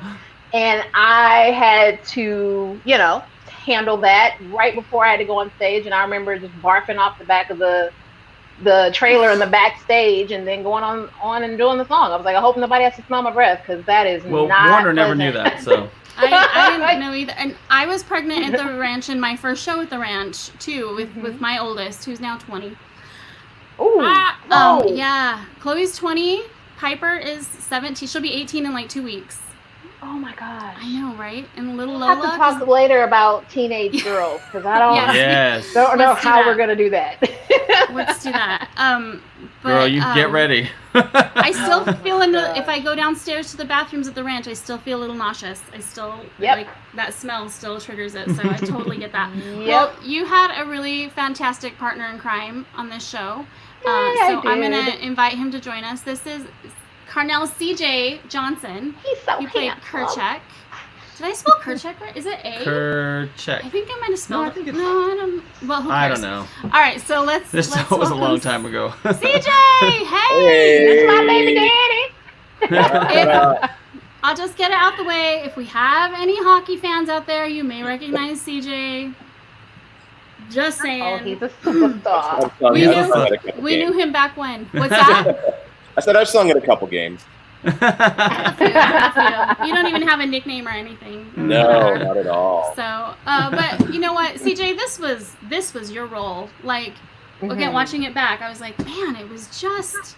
And I had to, handle that right before I had to go on stage. And I remember just barfing off the back of the trailer in the backstage and then going on and doing the song. I was like, I hope nobody has to smell my breath because that is not Warner pleasant. never knew that, so. I didn't know either. And I was pregnant at the ranch in my first show at the ranch, too, with my oldest, who's now 20. Ooh. Yeah. Chloe's 20. Piper is 17. She'll be 18 in like 2 weeks. Oh my gosh. I know, right? And little We'll Lola. have to talk later about teenage girls because I don't, don't know how we're going to do that. Let's do that. But, girl, you get ready. I still feel if I go downstairs to the bathrooms at the ranch, I still feel a little nauseous. I still, like, that smell still triggers it, so I totally get that. Well, you had a really fantastic partner in crime on this show. So I'm going to invite him to join us. This is Carnell C.J. Johnson. He's so He played Kerchak. Did I spell Kerchak right? Is it A? Kerchak. I think I might have spelled it. it's... No, I don't. Well, who cares? I don't know. All right, so let's. This show was a long time ago. CJ, hey, that's my baby daddy. I'll just get it out the way. If we have any hockey fans out there, you may recognize CJ. Just saying. Oh, he's a superstar. We knew him back when. What's that? I said I've sung at a couple games. You don't even have a nickname or anything. No, not at all. So, but you know what, CJ, this was your role. Like, again, watching it back, I was like, man, it was just,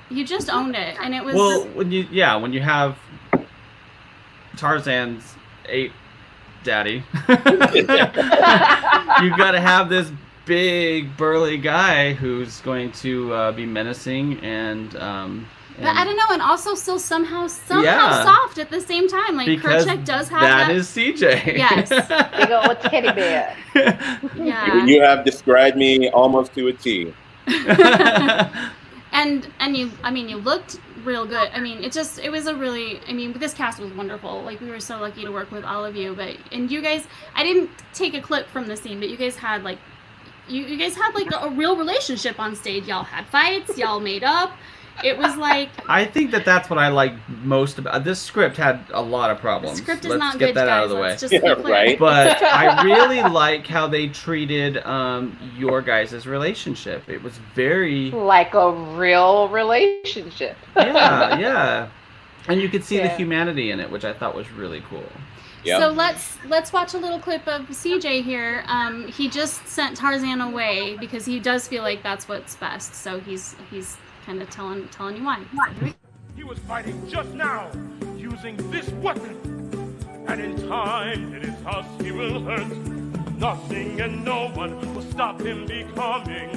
you just owned it, and it was. Well, when you have Tarzan's ape daddy, you got to have this big burly guy who's going to be menacing and but I don't know, and also still somehow soft at the same time. Like, Kerchak does have that. That is CJ. Yes. Big old teddy bear. Yeah. You have described me almost to a T. and you, I mean, you looked real good. I mean, it was a really, I mean, this cast was wonderful. Like, we were so lucky to work with all of you. And you guys, I didn't take a clip from the scene, but you guys had like, you guys had like a real relationship on stage. Y'all had fights. Y'all made up. It was like... I think that's what I like most about... This script had a lot of problems. The script is Let's not get good, that guys. out of the way. Let's just be clear. Right? But I really like how they treated your guys' relationship. It was very... Like a real relationship. Yeah. And you could see the humanity in it, which I thought was really cool. Yep. So let's watch a little clip of CJ here. He just sent Tarzan away because he does feel like that's what's best. So he's kind of telling you why. He was fighting just now, using this weapon. And in time, it is us he will hurt. Nothing and no one will stop him becoming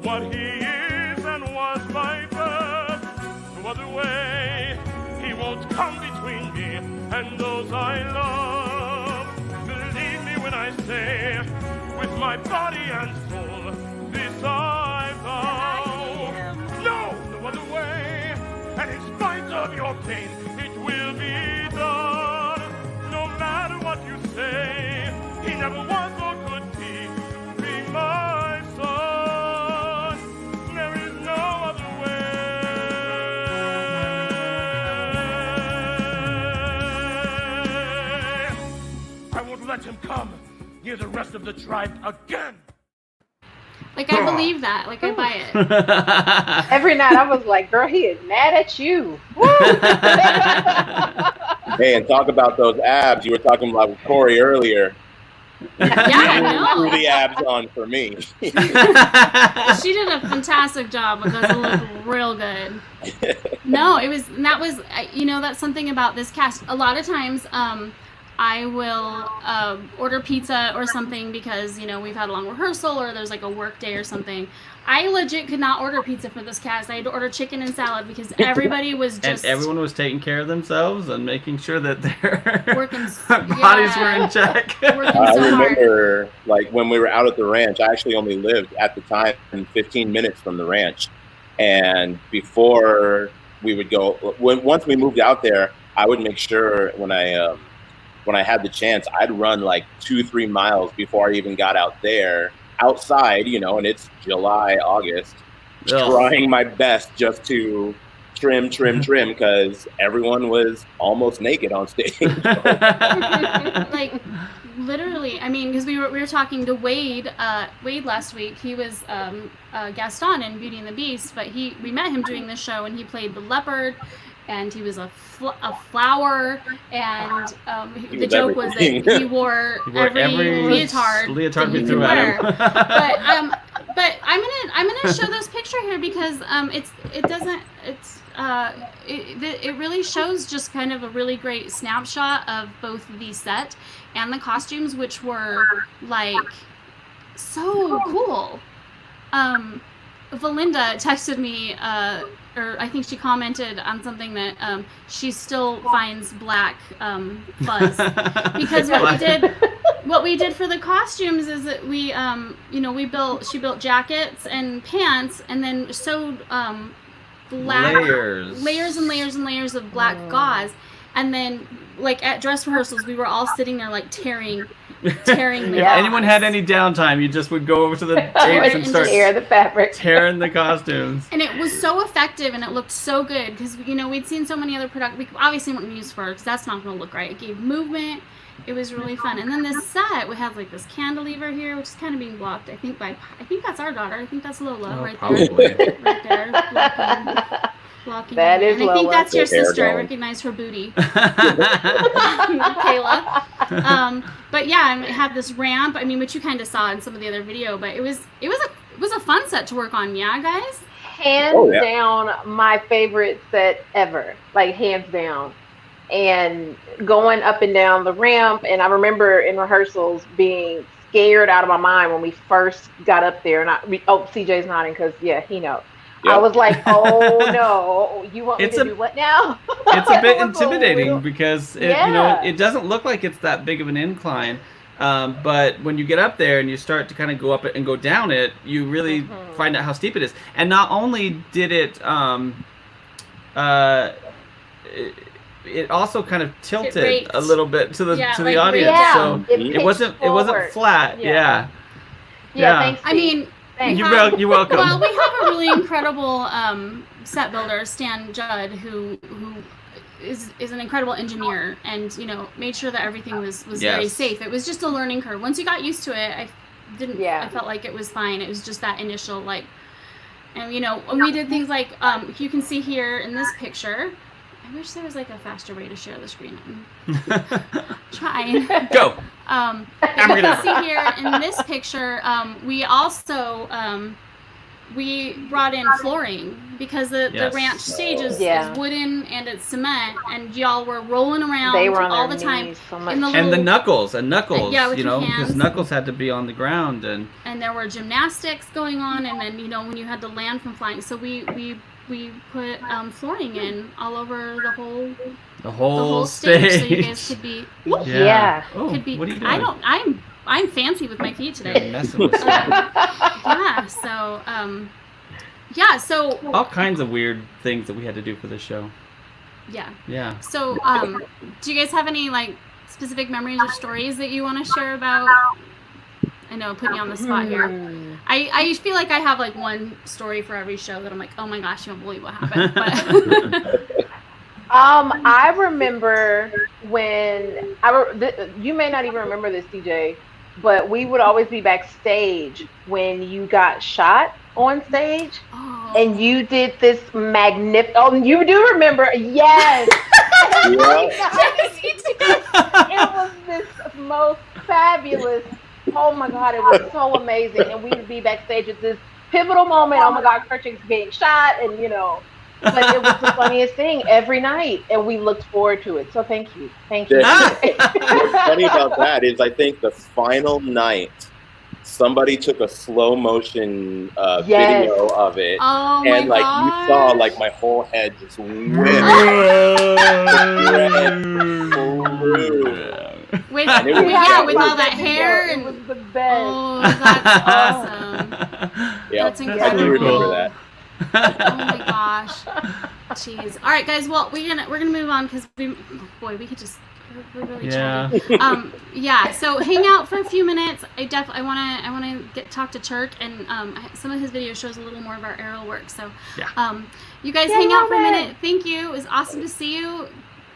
what he is and was by birth. No other way, he won't come between me and those I love. Believe me when I say, with my body and soul, this I vow. No other way, and in spite of your pain, it will be done. No matter what you say, he never was or could be my son. There is no other way. I won't let him come near the rest of the tribe again. Like, I believe that. Like, I buy it. Every night I was like, girl, he is mad at you. Hey, and talk about those abs. You were talking about with Corey earlier. Yeah, I know. Threw the abs on for me. She did a fantastic job with those. It looked real good. No, that's something about this cast. A lot of times, I will order pizza or something because, we've had a long rehearsal or there's like a work day or something. I legit could not order pizza for this cast. I had to order chicken and salad because everybody was just... And everyone was taking care of themselves and making sure that their bodies were in check. I remember, like, when we were out at the ranch, I actually only lived at the time 15 minutes from the ranch. And before we would go, once we moved out there, I would make sure when I had the chance, I'd run like 2-3 miles before I even got out there, outside, and it's July, August, trying my best just to trim, because everyone was almost naked on stage. Like, literally, I mean, because we were talking to Wade last week. He was Gaston in Beauty and the Beast, but we met him doing this show, and he played the leopard. And he was a flower, and the joke was that he wore every leotard we threw at him. But I'm gonna show this picture here because it really shows just kind of a really great snapshot of both the set and the costumes, which were like so cool. Valinda texted me, or I think she commented on something that she still finds black fuzz because what we did for the costumes is that we she built jackets and pants and then sewed black layers and layers and layers of black gauze, and then like at dress rehearsals we were all sitting there like tearing tearing the If glass. anyone had any downtime, you just would go over to the tapes and start tear the fabric. tearing the costumes. And it was so effective, and it looked so good because we'd seen so many other products. We obviously weren't used for it because that's not going to look right. It gave movement. It was really fun. And then this set, we have like this cantilever here, which is kind of being blocked. I think that's our daughter. I think that's Lola right probably. there. Right there. Blocking That her. is And I think Lola. that's your Good hair sister. I going. recognize her booty. Kayla. But yeah, I have this ramp. I mean, which you kind of saw in some of the other video, but it was a fun set to work on. Yeah, guys. Hands down, my favorite set ever. Like hands down. And going up and down the ramp, and I remember in rehearsals being scared out of my mind when we first got up there. And CJ's nodding because he knows. Yep. I was like, oh no, you want me to do what now? It's a bit I was intimidating because it doesn't look like it's that big of an incline. But when you get up there and you start to kind of go up it and go down it, you really find out how steep it is. And not only did it also kind of tilted a little bit to the audience, so it wasn't flat. Yeah. Thanks, I mean, you're welcome. Well, we have a really incredible set builder, Stan Judd, who is an incredible engineer, and made sure that everything was very safe. It was just a learning curve. Once you got used to it, I felt like it was fine. It was just that initial and when we did things like you can see here in this picture. I wish there was like a faster way to share the screen. Trying. Go. You can see here in this picture, we also we brought in flooring because the ranch stage is wooden and it's cement, and y'all were rolling around all the time. So much. And the knuckles, with your because hands. Knuckles had to be on the ground, and there were gymnastics going on, and then when you had to land from flying, so we put flooring in all over the whole stage, so you guys could be Oh, could be. What are you doing? I'm fancy with my feet today. You're messing with stuff. So all kinds of weird things that we had to do for this show. Yeah. So do you guys have any specific memories or stories that you want to share about? I know, putting you on the spot here. I feel like I have one story for every show that I'm like, oh my gosh, you won't believe what happened. But I remember when you may not even remember this, DJ, but we would always be backstage when you got shot on stage, and you did this magnificent. Oh, you do remember? Yes. It was this most fabulous. Oh my God, it was so amazing. And we would be backstage at this pivotal moment. Oh my God, Kerching's being shot, and but it was the funniest thing every night, and we looked forward to it. So thank you. What's funny about that is I think the final night, somebody took a slow motion video of it, and you saw my whole head just went with all that hair, and it was the best. Oh, that's awesome. That's incredible. I do remember that. Oh my gosh. Jeez. All right, guys. Well, we're gonna move on because we could just we're really chatty. So hang out for a few minutes. I wanna talk to Turk, and some of his video shows a little more of our aerial work. So you guys hang out for a minute. Thank you. It was awesome to see you,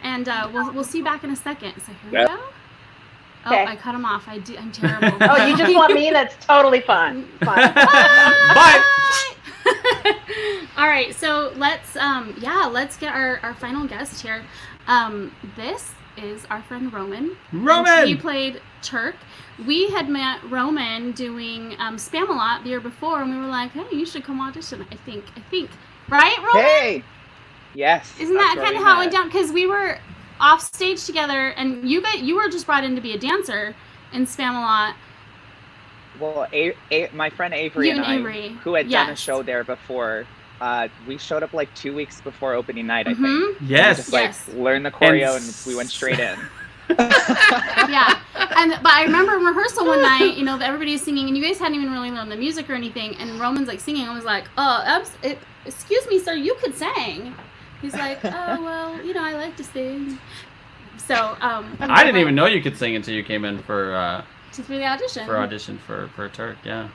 and we'll see you back in a second. So here we go. Okay. Oh, I cut him off. I'm terrible. Oh, you just want me? That's totally fine. Bye. All right, so let's get our final guest here. This is our friend Roman. Roman! He played Turk. We had met Roman doing Spam-A-Lot the year before, and we were like, hey, you should come audition. I think, right, Roman? Hey, yes. Isn't that kind of how it went down? Because we were off stage together, and you were just brought in to be a dancer in Spam-A-Lot. Well, my friend Avery and I, who had done a show there before, we showed up 2 weeks before opening night, I think. Yes. We just learned the choreo, and we went straight in. But I remember in rehearsal one night, everybody's singing, and you guys hadn't even really learned the music or anything, and Roman's singing. I was like, excuse me, sir, you could sing. He's like, oh, well, I like to sing. So I didn't even know you could sing until you came in for the audition. For audition for Turk, yeah.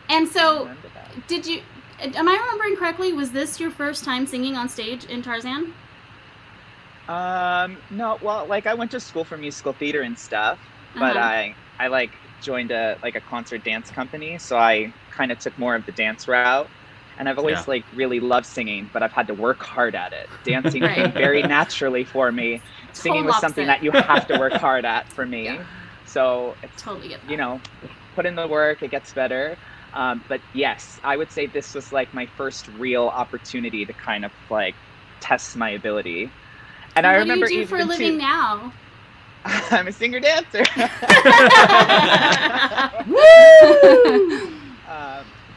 And so, did you? Am I remembering correctly? Was this your first time singing on stage in Tarzan? No. Well, like I went to school for musical theater and stuff, but I like joined a concert dance company, so I kind of took more of the dance route. And I've always like really loved singing, but I've had to work hard at it. Dancing came very naturally for me. Singing was something that you have to work hard at for me. Yeah. So it's totally get that. You know, put in the work, it gets better. But yes, I would say this was like my first real opportunity to kind of like test my ability. And I remember what do you do for a living now? I'm a singer dancer. Woo!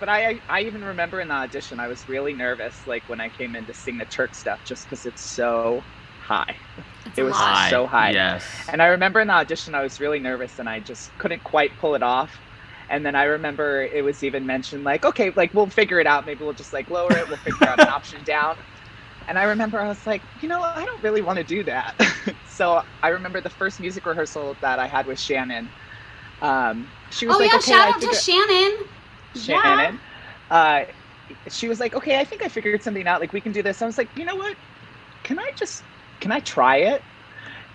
But I even remember in the audition, I was really nervous, like when I came in to sing the Turk stuff, just because it's so high. It was so high. Yes. And I remember in the audition, I was really nervous and I just couldn't quite pull it off. And then I remember it was even mentioned like, okay, like we'll figure it out. Maybe we'll just like lower it. We'll figure out an option down. And I remember I was like, you know, I don't really want to do that. So I remember the first music rehearsal that I had with Shannon. She was like, okay, shout out to Shannon. Shannon. She was like, okay, I think I figured something out. Like we can do this. I was like, you know what? Can I try it?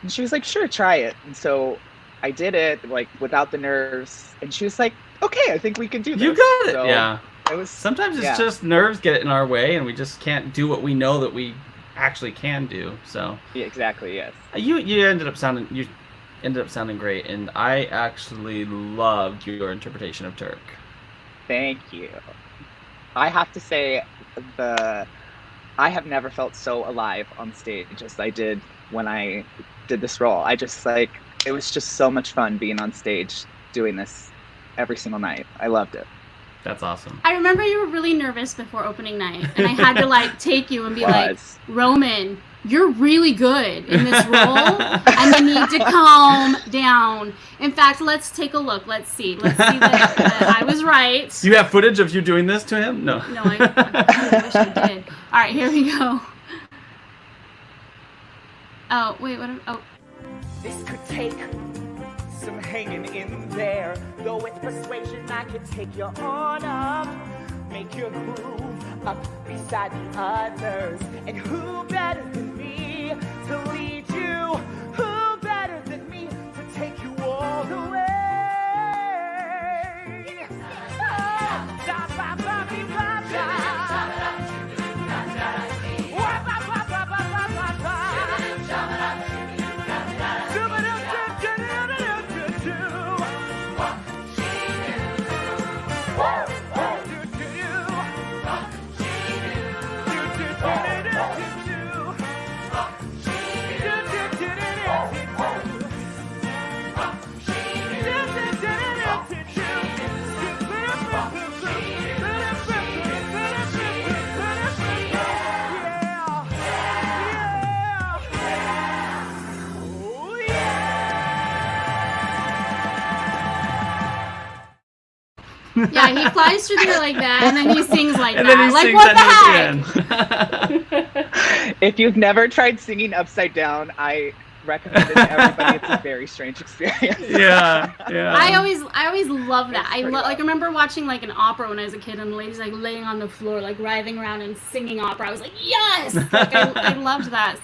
And she was like, sure, try it. And so I did it like without the nerves. And she was like, okay, I think we can do this. You got it. So yeah. It was, sometimes it's just nerves get in our way and we just can't do what we know that we actually can do. So yeah, exactly. Yes. You ended up sounding great, and I actually loved your interpretation of Turk. Thank you. I have to say, I have never felt so alive on stage as I did when I did this role. I just like, it was just so much fun being on stage doing this every single night. I loved it. That's awesome. I remember you were really nervous before opening night, and I had to like take you and be like, Roman, you're really good in this role, and you need to calm down. In fact, let's take a look. Let's see that I was right. Do you have footage of you doing this to him? No. No, I wish I did. All right, here we go. Oh, wait, what? This could take some hanging in there. Though with persuasion I could take you on up, make you groove up beside the others. And who better than me to lead you? Who better than me to take you all the way? Yeah, he flies through there like that, and then he sings like and that. Then he like, sings what the heck? If you've never tried singing upside down, I recommend it to everybody. It's a very strange experience. Yeah. I always love that. I remember watching like an opera when I was a kid, and the ladies like laying on the floor, like writhing around and singing opera. I was like, yes! Like, I loved that.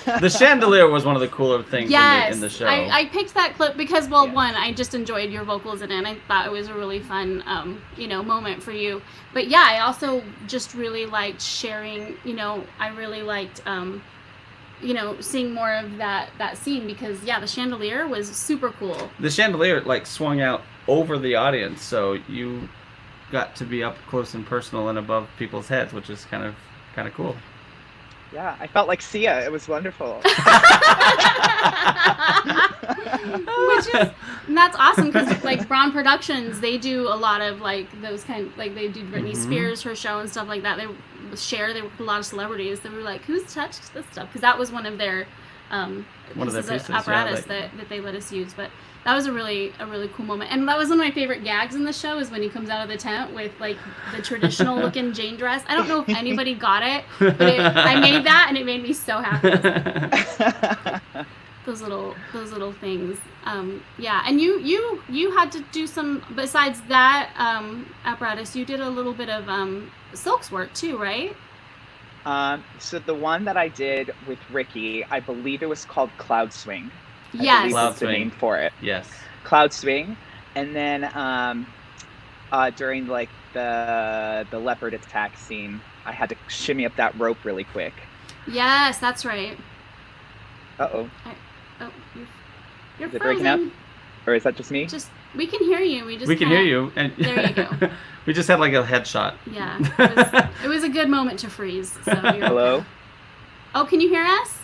So the chandelier was one of the cooler things in the show. I picked that clip because, well, one, I just enjoyed your vocals in it, and I thought it was a really fun, moment for you. But yeah, I also just really liked sharing. I really liked. Seeing more of that scene because the chandelier was super cool. The chandelier like swung out over the audience, so you got to be up close and personal and above people's heads, which is kind of cool. Yeah, I felt like Sia. It was wonderful. That's awesome because like Braun Productions, they do a lot of like those they do Britney Spears, her show and stuff like that. They work with a lot of celebrities. They were like, who's touched this stuff? Because that was one of their pieces, apparatus that they let us use. But that was a really cool moment, and that was one of my favorite gags in the show is when he comes out of the tent with like the traditional looking Jane dress. I don't know if anybody got it, but I made that and it made me so happy. those little things. Yeah, and you had to do some, besides that apparatus, you did a little bit of silks work too, right? So the one that I did with Ricky, I believe it was called Cloud Swing. Yes. I believe that's the name for it. Yes. Cloud Swing. And then during like the leopard attack scene, I had to shimmy up that rope really quick. Yes, that's right. Uh-oh. You're Is it frozen. breaking up? Or is that just me? Just we can hear you. We can hear you. And there you go. We just had like a headshot. Yeah. It was a good moment to freeze. So Hello? Okay. Oh, can you hear us?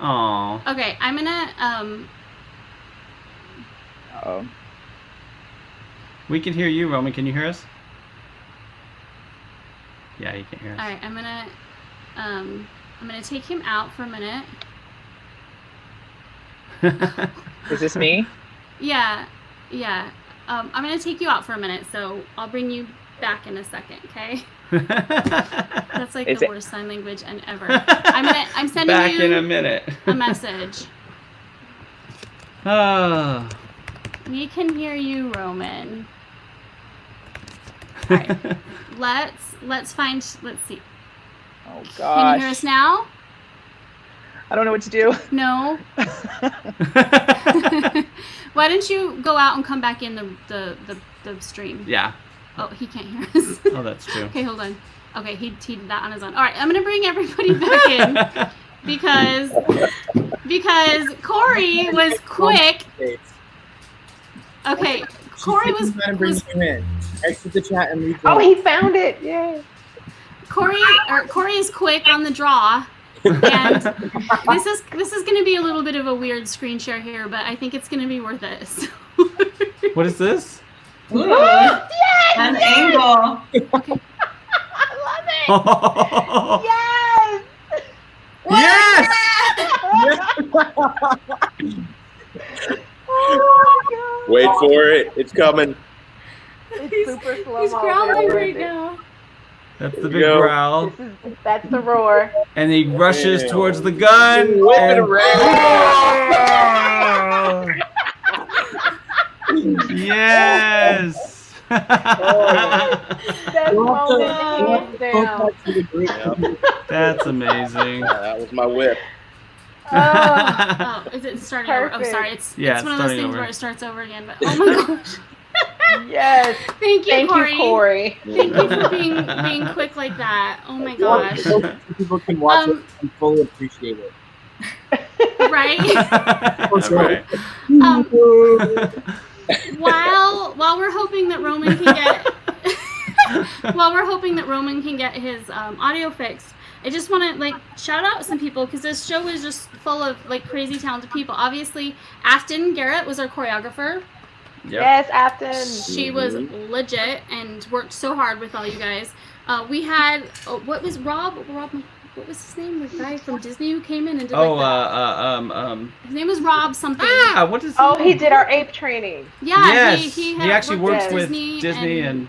Aww. Okay, I'm gonna Uh-oh. We can hear you, Roman. Can you hear us? Yeah, you can hear us. All right, I'm gonna take him out for a minute. Is this me? Yeah. I'm gonna take you out for a minute, so I'll bring you back in a second, okay? That's like the worst sign language and ever. I'm sending back you in a minute. a message. We can hear you, Roman. All right, let's see. Oh gosh. Can you hear us now? I don't know what to do. No. Why don't you go out and come back in the stream? Yeah. Oh, he can't hear us. Oh, that's true. Okay, hold on. Okay, he did that on his own. All right, I'm gonna bring everybody back in because Corey was quick. Okay, Corey was. Exit the chat and read. Oh, he found it! Yay! Corey is quick on the draw. And this is going to be a little bit of a weird screen share here, but I think it's going to be worth it. So. What is this? Ooh, Yes! an angle. Okay. I love it! Yes! Oh my Wait for it. It's coming. God. It's super slow. He's growling right now. That's the big growl. That's the roar. And he rushes towards the gun. Whip it And... around. Yes! That moment, hands down. That's amazing. That was my whip. Oh, is it starting over? Oh, Perfect. sorry. It's Yeah, one of those starting things over. where it starts over again. But oh my gosh. Yes. Thank you, Thank Corey. you, Corey. Thank you for being quick like that. Oh my gosh. People can watch it and fully appreciate it. Right? Right. While we're hoping that Roman can get his audio fixed, I just want to shout out some people because this show is just full of crazy talented people. Obviously, Afton Garrett was our choreographer. Yep. Yes, Afton. She was legit and worked so hard with all you guys. We had what was Rob? What was his name? The guy from Disney who came in and did his name was Rob something. What is? Oh, he did our ape training. Yeah, Yes, he actually works with with Disney and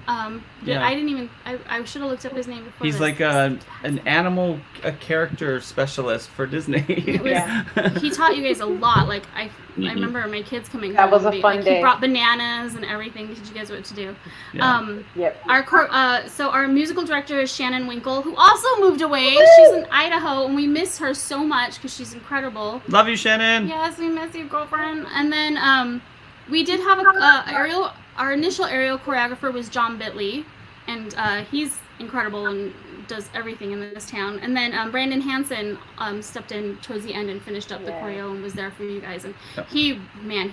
yeah. I didn't even. I should have looked up his name before. He's this. like an animal character specialist for Disney. He taught you guys a lot. I remember my kids coming That home. was a fun day. He brought bananas and everything to teach you guys what to do. Yeah. Yep. Our musical director is Shannon Winkle, who also moved away. She's in Idaho, and we miss her so much because she's incredible. Love you, Shannon. Yes, we miss you, girlfriend. And then we did have aerial. Our initial aerial choreographer was John Bitley, and he's incredible and does everything in this town. And then Brandon Hansen stepped in towards the end and finished up the choreo and was there for you guys. And he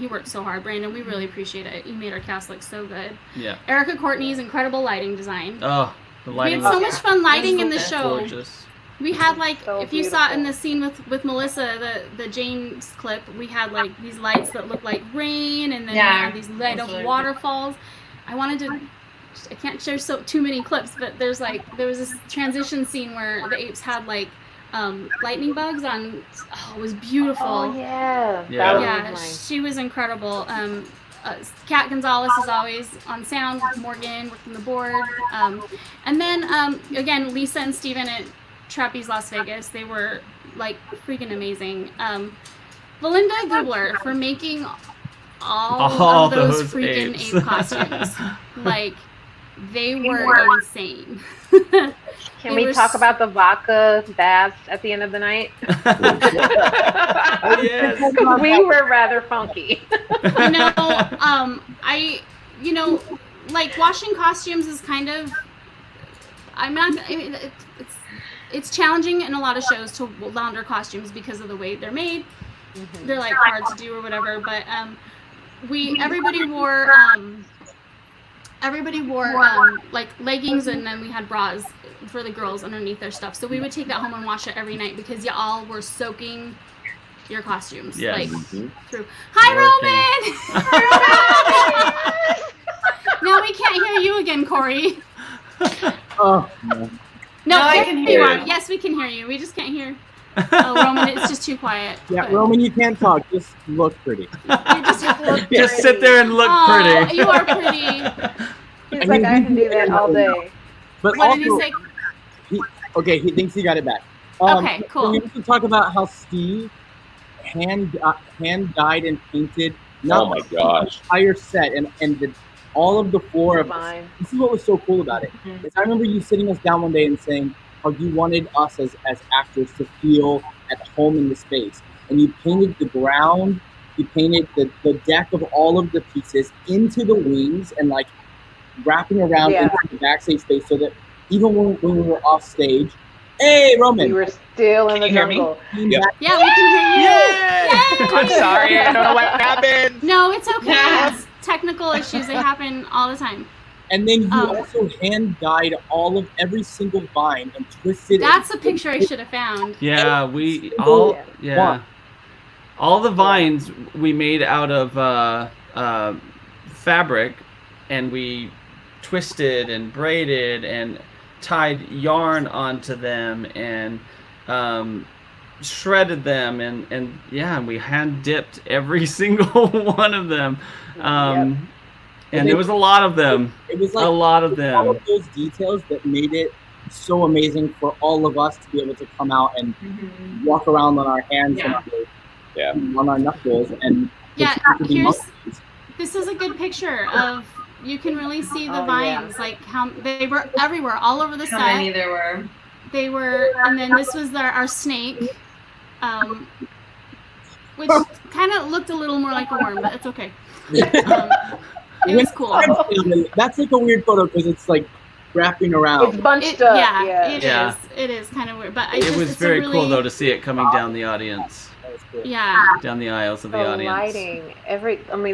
worked so hard. Brandon, we really appreciate it. You made our cast look so good. Yeah. Erica Courtney's incredible lighting design. Oh, the lighting. We had so much fun lighting in the show. Gorgeous. We had So if you saw it in the scene with Melissa, the James clip, we had these lights that looked like rain, and then we had these light up waterfalls. I can't share too many clips, but there was this transition scene where the apes had lightning bugs on. Oh, it was beautiful. Oh yeah. Yeah. That Yeah, was nice. she was incredible. Kat Gonzalez is always on sound with Morgan working the board. And then again, Lisa and Steven Trapeze Las Vegas. They were like freaking amazing. Belinda Gubler for making all of those freaking apes. ape costumes. Like, they were insane. Can we talk about the vodka baths at the end of the night? Yes. We were rather funky. Like washing costumes is kind of, it's challenging in a lot of shows to launder costumes because of the way they're made. Mm-hmm. They're like hard to do or whatever, but everybody wore like leggings, and then we had bras for the girls underneath their stuff. So we would take that home and wash it every night because y'all were soaking your costumes. Yes. Like through. Hi, Roman! Now we can't hear you again, Corey. Oh, no. No, I can hear you. Yes, we can hear you. We just can't hear. Oh, Roman, it's just too quiet. Yeah, But Roman, you can't talk. Just look pretty. you just Just sit there and look pretty. You are pretty. He's like, I can do that all day. But What also, did you say? he thinks he got it back. Okay, cool. We have to talk about how Steve hand dyed and painted. Oh my gosh! The entire set and all of the floor of Fine. this is what was so cool about it. Is I remember you sitting us down one day and saying how you wanted us as actors to feel at home in the space, and you painted the ground, you painted the deck of all of the pieces into the wings and like wrapping around into the backstage space so that even when we were off stage, hey Roman, We were still in the you hear me? jungle. Yeah. Yeah, we can hear you. Yay! I'm sorry, I don't know what happened. No, it's okay. It's technical issues. They happen all the time. And then you also hand dyed every single vine and twisted. That's a picture I should have found. Yeah, all the vines we made out of fabric, and we twisted and braided and tied yarn onto them and shredded them and we hand dipped every single one of them. And there was a lot of them. It was like a lot of them. All of those details that made it so amazing for all of us to be able to come out and walk around on our hands and on our knuckles and this is a good picture of, you can really see the vines, like how they were everywhere, all over the set. How many there were. They were, and then this was our snake, which kind of looked a little more like a worm, but it's okay. It was cool. That's like a weird photo because it's like wrapping around. It's bunched up. Yeah, it is kind of weird, but it was very cool though to see it coming down the audience. Cool. Yeah, down the aisles of the audience. Lighting,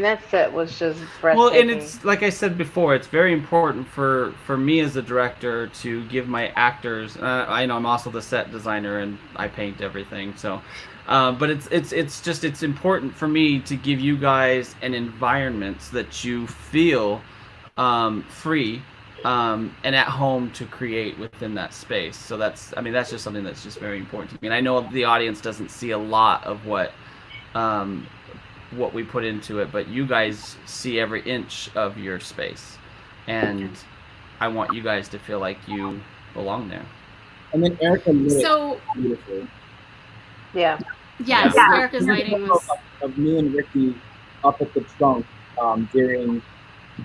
that set was just breathtaking. Well, and it's like I said before, it's very important for me as a director to give my actors. I know I'm also the set designer and I paint everything, so. But it's important for me to give you guys an environment so that you feel free and at home to create within that space. So that's just something that's just very important to me. And I know the audience doesn't see a lot of what we put into it, but you guys see every inch of your space, and I want you guys to feel like you belong there. And then Erica lit it beautifully. Yeah. Yes, Yeah. Erica's lighting was of me and Ricky up at the trunk during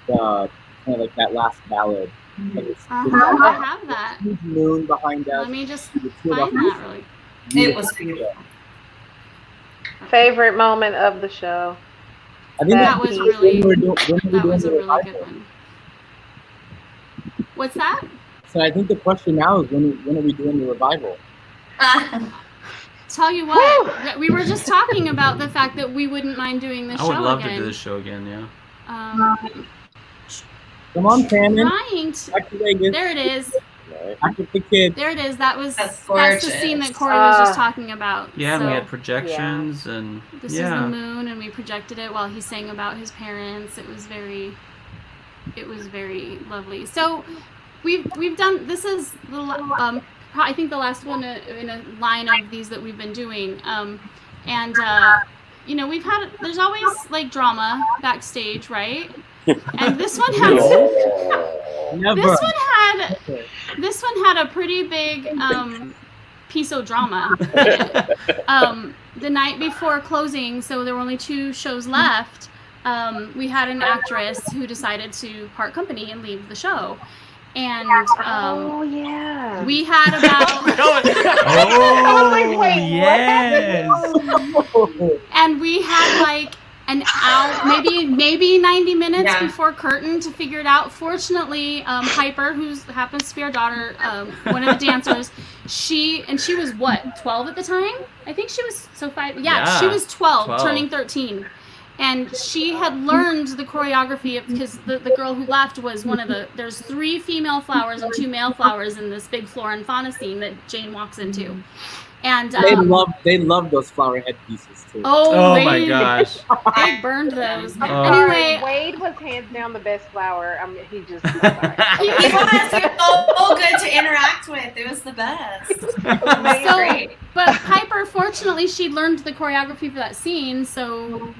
the kind of like that last ballad. I have that. Huge moon behind us. Let me just find that really. It was beautiful. Favorite moment of the show. I think that was really when that was a really good one. What's that? So I think the question now is when are we doing the revival? Tell you what, we were just talking about the fact that we wouldn't mind doing this show again. I would love to do this show again, yeah. Come on, Shannon. Back to Vegas. There it is. Back with the kids. There it is. That's gorgeous. the scene that Corey was just talking about. Yeah, so, and we had projections and this is the moon, and we projected it while he sang about his parents. It was very lovely. So we've done. This is the I think the last one in a line of these that we've been doing. We've had, there's always like drama backstage, right? And this one has this one had a pretty big piso drama. The night before closing, so there were only 2 shows left, we had an actress who decided to part company and leave the show. And oh yeah, we had about I was like, wait, yes. what? and we had like an hour, maybe 90 minutes before curtain to figure it out. Fortunately, Piper, who happens to be our daughter, one of the dancers, she was what, 12 at the time? I think she was, so 5, she was 12, turning 13. And she had learned the choreography because the girl who left was one of there's 3 female flowers and 2 male flowers in this big flora and fauna scene that Jane walks into. And they love those flower headpieces too. Oh my gosh. They burned those. Anyway, Wade was hands down the best flower. I mean, he was so good to interact with. It was the best. But Piper, fortunately, she learned the choreography for that scene, so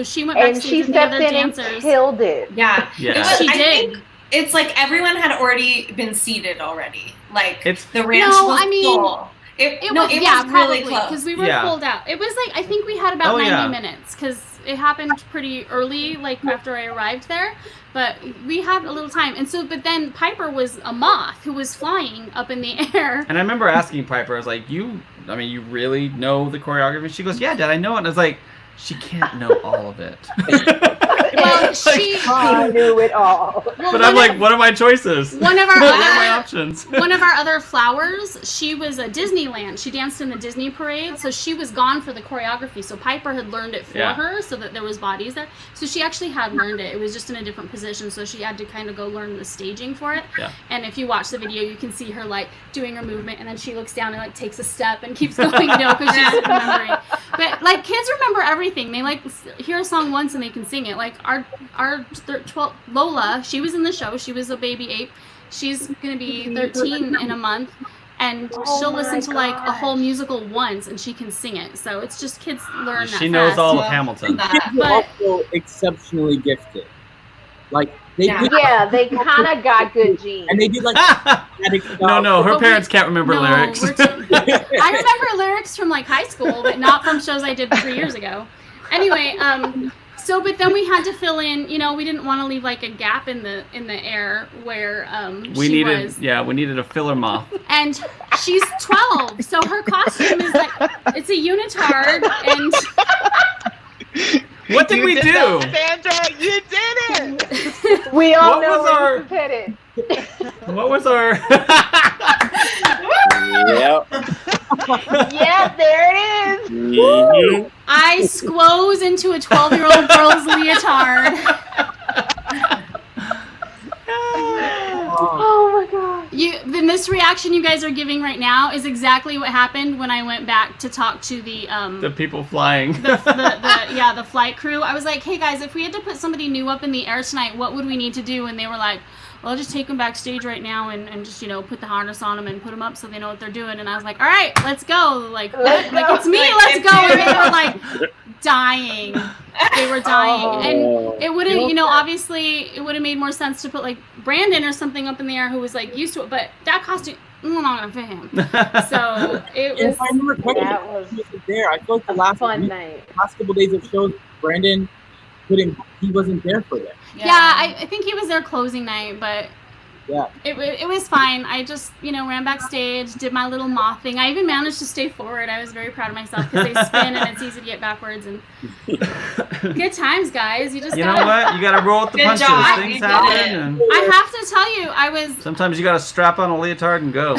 she went backstage with the other dancers. And killed it. Yeah. She did. I think it's like everyone had already been seated already. Like the ranch was full. It was really close because we were pulled out. It was like I think we had about 90 minutes because it happened pretty early, like after I arrived there. But we had a little time, and so but then Piper was a moth who was flying up in the air. And I remember asking Piper, I was like, "You really know the choreography?" She goes, "Yeah, Dad, I know it." And I was like, "She can't know all of it." Well, she knew it all. Well, but I'm like, what are my choices? One of our what are my options? One of our other flowers, she was a Disneyland. She danced in the Disney parade, so she was gone for the choreography. So Piper had learned it for her, so that there was bodies there. So she actually had learned it. It was just in a different position, so she had to kind of go learn the staging for it. Yeah. And if you watch the video, you can see her like doing her movement, and then she looks down and like takes a step and keeps going, because she's remembering. But like kids remember everything. They like hear a song once and they can sing it. Like our 12 Lola, she was in the show. She was a baby ape. She's gonna be 13 in a month, and she'll listen to like a whole musical once, and she can sing it. So it's just kids learn that. She knows all of Hamilton. Kids are also exceptionally gifted. Like they they kind of got good genes, and they did like no, her parents can't remember lyrics. I remember lyrics from like high school, but not from shows I did 3 years ago. Anyway, so, but then we had to fill in, we didn't want to leave like a gap in the air where we needed a filler moth. And she's 12, so her costume is like, it's a unitard, and... What did we do? Sandra, you did it! We all know you did it. What was our... Yep. Yeah, there it is. Mm-hmm. I squoze into a 12-year-old girl's leotard. Oh my god. The misreaction you guys are giving right now is exactly what happened when I went back to talk to the people flying. the flight crew. I was like, hey guys, if we had to put somebody new up in the air tonight, what would we need to do? And they were like, well, I'll just take them backstage right now and just, put the harness on them and put them up so they know what they're doing. And I was like, all right, let's go. Like, what? Like, it's me, let's go. And they were like dying. They were dying. And it would have, obviously it would have made more sense to put like Brandon or something up in the air who was like used to it. But that costume, I'm not going to fit him. So it was. If I remember correctly, he wasn't there. I feel like the last couple days of shows, Brandon he wasn't there for that. Yeah, I think he was there closing night, but it was fine. I just, ran backstage, did my little moth thing. I even managed to stay forward. I was very proud of myself because they spin and it's easy to get backwards. And good times, guys. You know what? You got to roll with the punches. Things happen. And I have to tell you, sometimes you got to strap on a leotard and go.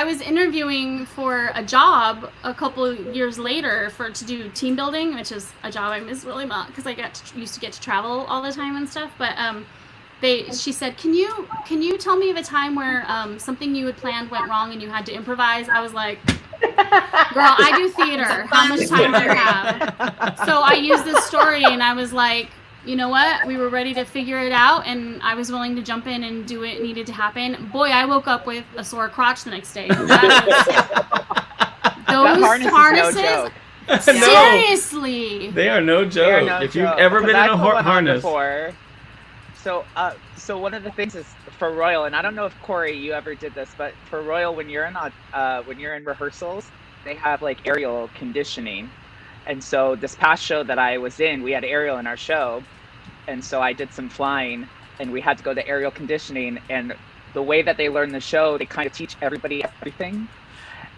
I was interviewing for a job a couple of years later to do team building, which is a job I miss really much because I used to get to travel all the time and stuff. But she said, can you tell me of a time where something you had planned went wrong and you had to improvise? I was like, girl, I do theater. How much time do you have? So I used this story and I was like, you know what? We were ready to figure it out, and I was willing to jump in and do what needed to happen. Boy, I woke up with a sore crotch the next day. Those harnesses, seriously, they are no joke. If you've ever been in a harness, So one of the things is for Royal, and I don't know if Corey you ever did this, but for Royal, when you're in rehearsals, they have like aerial conditioning, and so this past show that I was in, we had aerial in our show, and so I did some flying, and we had to go to aerial conditioning, and the way that they learn the show, they kind of teach everybody everything,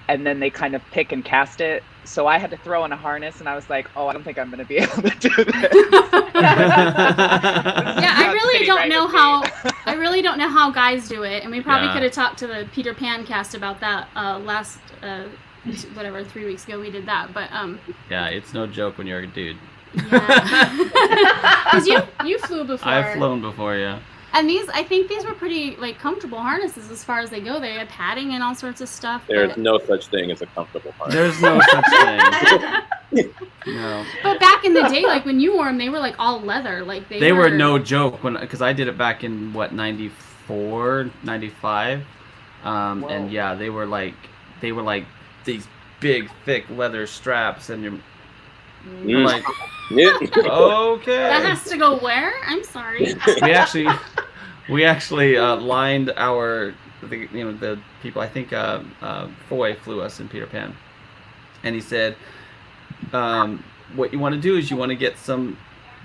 and then they kind of pick and cast it. So I had to throw in a harness, and I was like, "Oh, I don't think I'm going to be able to do this." Yeah, I really don't know how. I really don't know how guys do it, and we probably Yeah. could have talked to the Peter Pan cast about that last, 3 weeks ago we did that. But Yeah, it's no joke when you're a dude. yeah, because you flew before. I've flown before, yeah. And I think these were pretty like comfortable harnesses as far as they go. They had padding and all sorts of stuff. There's no such thing as a comfortable harness. There's no such thing. No. But back in the day, like when you wore them, they were like all leather. Like They were no joke because I did it back in 94, 95, and yeah, they were like these big thick leather straps, and you're like, okay. That has to go where? I'm sorry. We actually lined the people. I think Foy flew us in Peter Pan, and he said, what you want to do is you want to get some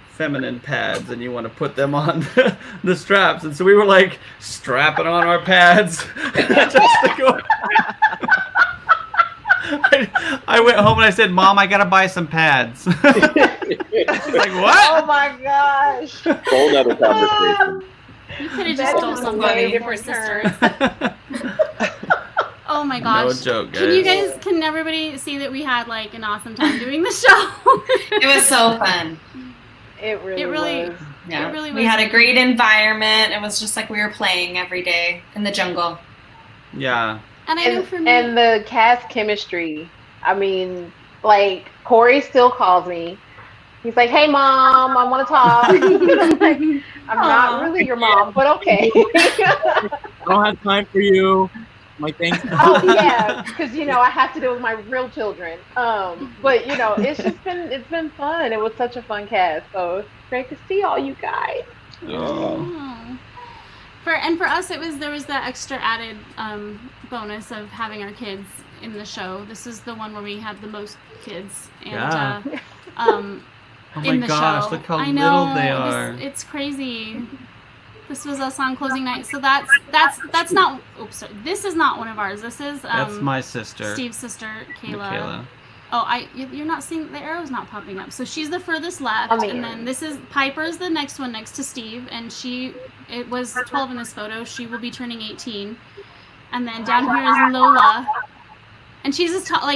feminine pads and you want to put them on the straps, and so we were like strapping on our pads just to go. I went home and I said, "Mom, I gotta buy some pads." She's like, "What?" Oh my gosh. Whole other conversation. You could have just stole somebody for sisters. Oh my gosh. No joke, guys. Can everybody see that we had like an awesome time doing the show? It was so fun. It really was. Yeah. It really was. We had a great environment. It was just like we were playing every day in the jungle. Yeah. And I know for me. And the cast chemistry. I mean, like Corey still calls me. He's like, "Hey, Mom, I want to talk." I'm like, I'm not really your mom, but okay. I don't have time for you. My thanks. Oh yeah, because I have to deal with my real children. But it's been fun. It was such a fun cast, so it's great to see all you guys. Oh. For us, there was that extra added bonus of having our kids in the show. This is the one where we had the most kids, and Yeah. Oh in my the gosh, show. look how I know, little they are. It's crazy. This was us on closing night, so that's not. Oops, sorry. This is not one of ours. This is That's my sister. Steve's sister, Kayla. Michaela. Oh, you're not seeing the arrow's not popping up. So she's the furthest left, and then this is Piper's the next one next to Steve, and it was 12 in this photo. She will be turning 18, and then down here is Lola, and she's as tall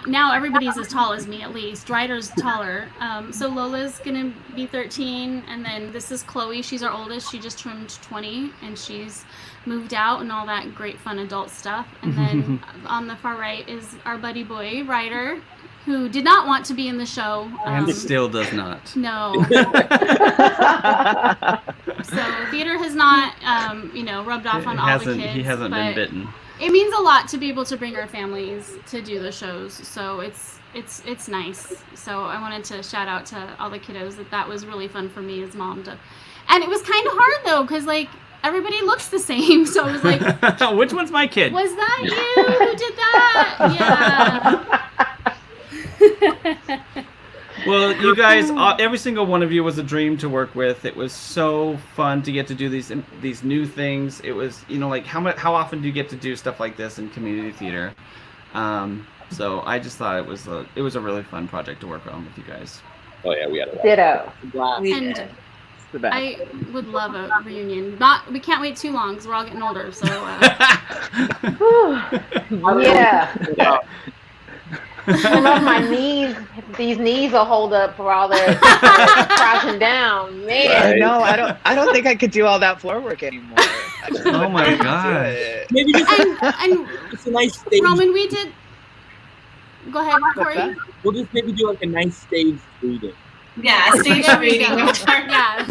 now everybody's as tall as me at least. Ryder's taller, so Lola's gonna be 13, and then this is Chloe. She's our oldest. She just turned 20, and she's moved out and all that great fun adult stuff. And then on the far right is our buddy boy Ryder, who did not want to be in the show, and still does not. No. So theater has not, rubbed off on all the kids. He hasn't been bitten. It means a lot to be able to bring our families to do the shows, so it's nice. So I wanted to shout out to all the kiddos that was really fun for me as mom to, and it was kind of hard though because like everybody looks the same, so I was like, which one's my kid? Was that you who did that? Yeah. Well, you guys, every single one of you was a dream to work with. It was so fun to get to do these new things. It was, how often do you get to do stuff like this in community theater? So I just thought it was a really fun project to work on with you guys. Oh yeah, we had a lot. Ditto. And It's the best. I would love a reunion. We can't wait too long because we're all getting older. So. Yeah. I love my knees. These knees will hold up for all the crouching down. Man, Right. No, I don't think I could do all that floor work anymore. Oh my god. Maybe just and it's a nice stage. Roman, we did. Go ahead, Corey. We'll just maybe do like a nice stage reading. Yeah, stage There we reading. go. Yeah.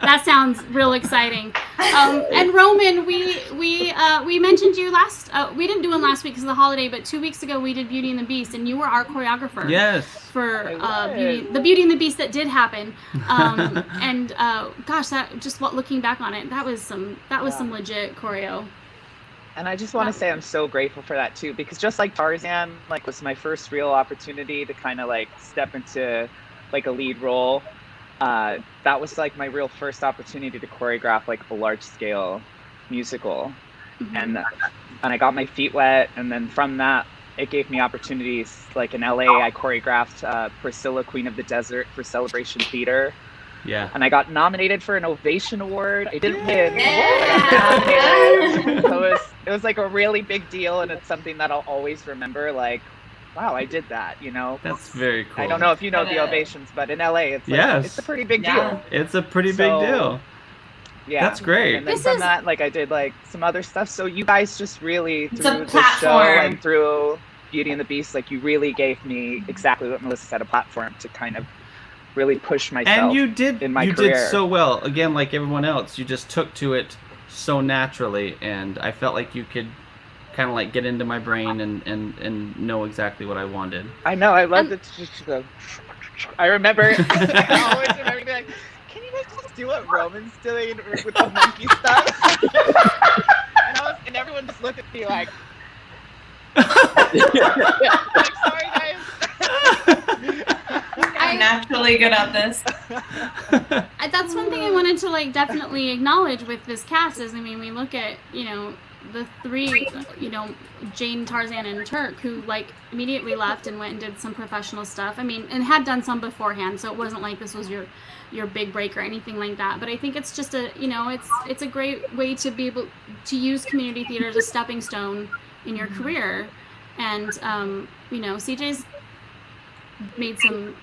That sounds real exciting. And Roman, we mentioned you last. We didn't do one last week because of the holiday, but 2 weeks ago we did Beauty and the Beast, and you were our choreographer. Yes. For the Beauty and the Beast that did happen. And gosh, that just looking back on it, that was some legit choreo. And I just want to say I'm so grateful for that too, because just like Tarzan, like was my first real opportunity to kind of like step into like a lead role. That was like my real first opportunity to choreograph like a large scale musical. And I got my feet wet, and then from that it gave me opportunities. Like in LA, I choreographed Priscilla, Queen of the Desert for Celebration Theater. Yeah. And I got nominated for an Ovation Award. I didn't win. But I got nominated. So it was like a really big deal, and it's something that I'll always remember. Like, wow, I did that, you know? That's very cool. I don't know if you know the Ovations, but in LA, it's like, it's a pretty big deal. It's a pretty big deal. Yeah. That's great. And then from that, like I did like some other stuff. So you guys just really, through It's a the show platform. and through Beauty and the Beast, like you really gave me exactly what Melissa said, a platform to kind of really push myself. And you did in my you career. did so well. Again, like everyone else, you just took to it so naturally, and I felt like you could kind of like get into my brain and know exactly what I wanted. I know. I love it. I remember. I always remember being like, "Can you guys just do what Roman's doing with the monkey stuff?" and everyone just looked at me like, like "Sorry, guys." I'm naturally good at this. That's one thing I wanted to like definitely acknowledge with this cast is, I mean, we look at, you know, the three, you know, Jane, Tarzan, and Turk, who like immediately left and went and did some professional stuff. I mean, and had done some beforehand, so it wasn't like this was your big break or anything like that. But I think it's just a, you know, it's a great way to be able to use community theater as a stepping stone in your career. And you know, CJ's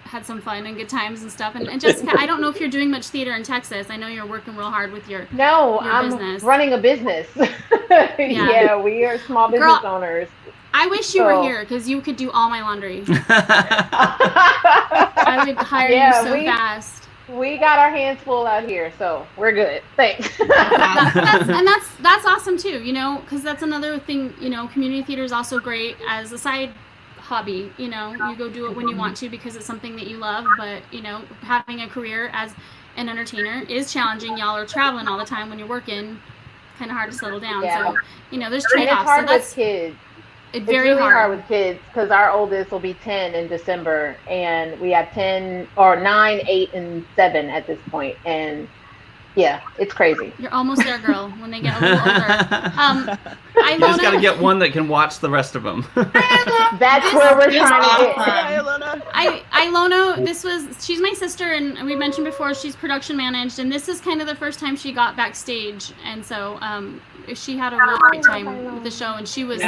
had some fun and good times and stuff. And Jessica, I don't know if you're doing much theater in Texas. I know you're working real hard with your I'm business. Running a business. Yeah, we are small business owners. I wish you were here because you could do all my laundry. I would hire you so fast. We got our hands full out here, so we're good. Thanks. That's awesome too, you know, because that's another thing, you know, community theater is also great as a side hobby. You know, you go do it when you want to because it's something that you love, but you know, having a career as an entertainer is challenging. Y'all are traveling all the time when you're working, kind of hard to settle down. So, you know, there's trade-offs. It's hard so that's with kids. It's really hard with kids because our oldest will be 10 in December, and we have 9, 8, and 7 at this point, and yeah, it's crazy. You're almost there, girl. When they get a little older, you just gotta get one that can watch the rest of them. That's where we're trying to get. Hi, Ilona. Ilona, she's my sister, and we mentioned before she's production managed, and this is kind of the first time she got backstage, and so she had a really great time with the show, and she was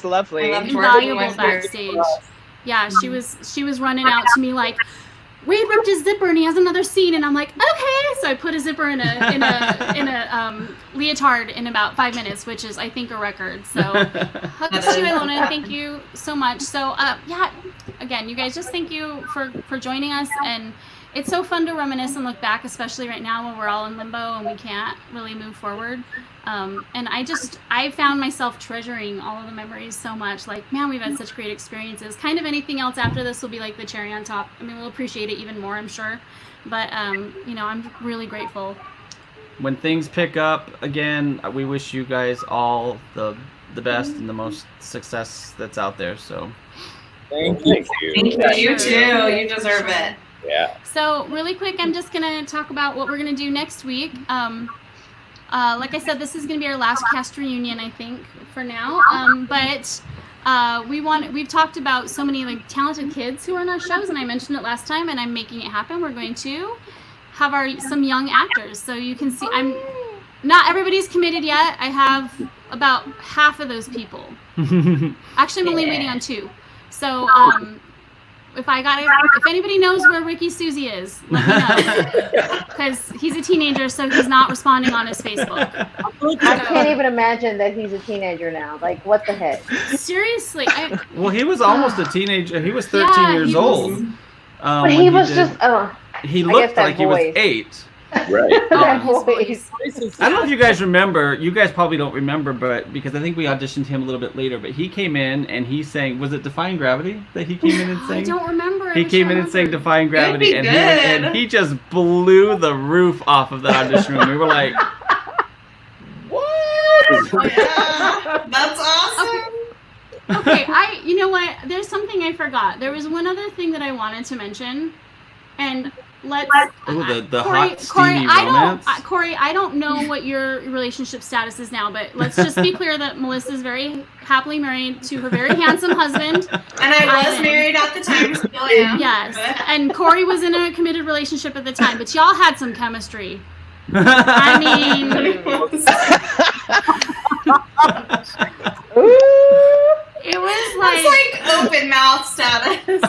lovely, invaluable backstage. Yeah, she was running out to me like, Wade ripped his zipper and he has another scene, and I'm like, okay. So I put a zipper in a leotard in about 5 minutes, which is I think a record. So hugs to you, Ilona. Thank you so much. So yeah, again, you guys, just thank you for joining us, and it's so fun to reminisce and look back, especially right now when we're all in limbo and we can't really move forward. And I found myself treasuring all of the memories so much. Like, man, we've had such great experiences. Kind of anything else after this will be like the cherry on top. I mean, we'll appreciate it even more, I'm sure. But, you know, I'm really grateful. When things pick up again, we wish you guys all the best and the most success that's out there. So, thank you. Thank you too. You deserve it. Yeah. So really quick, I'm just going to talk about what we're going to do next week. Like I said, this is going to be our last cast reunion, I think, for now. But we've talked about so many like talented kids who are in our shows, and I mentioned it last time, and I'm making it happen. We're going to have some young actors, so you can see. Not everybody's committed yet. I have about half of those people. Actually, I'm only waiting on 2. So if anybody knows where Ricky Susie is, let me know. Because he's a teenager, so he's not responding on his Facebook. I can't even imagine that he's a teenager now. Like, what the heck? Seriously. Well, he was almost a teenager. He was 13 years old. But he was just. He looked like he was 8. Right. Oh, his voice. I don't know if you guys remember. You guys probably don't remember, but because I think we auditioned him a little bit later. But he came in and he sang. Was it "Defying Gravity" that he came in and sang? I don't remember. He came in and sang "Defying Gravity," It'd be and he just blew the roof off of that audition room. We were like, Oh, yeah. That's awesome. Okay, you know what? There's something I forgot. There was one other thing that I wanted to mention, and let's. the Corey, hot steamy romance. Corey, I don't know what your relationship status is now, but let's just be clear that Melissa's very happily married to her very handsome husband. And I was married at the time, still am. Yes, and Corey was in a committed relationship at the time, but y'all had some chemistry. I mean, it was like it's like open mouth status. It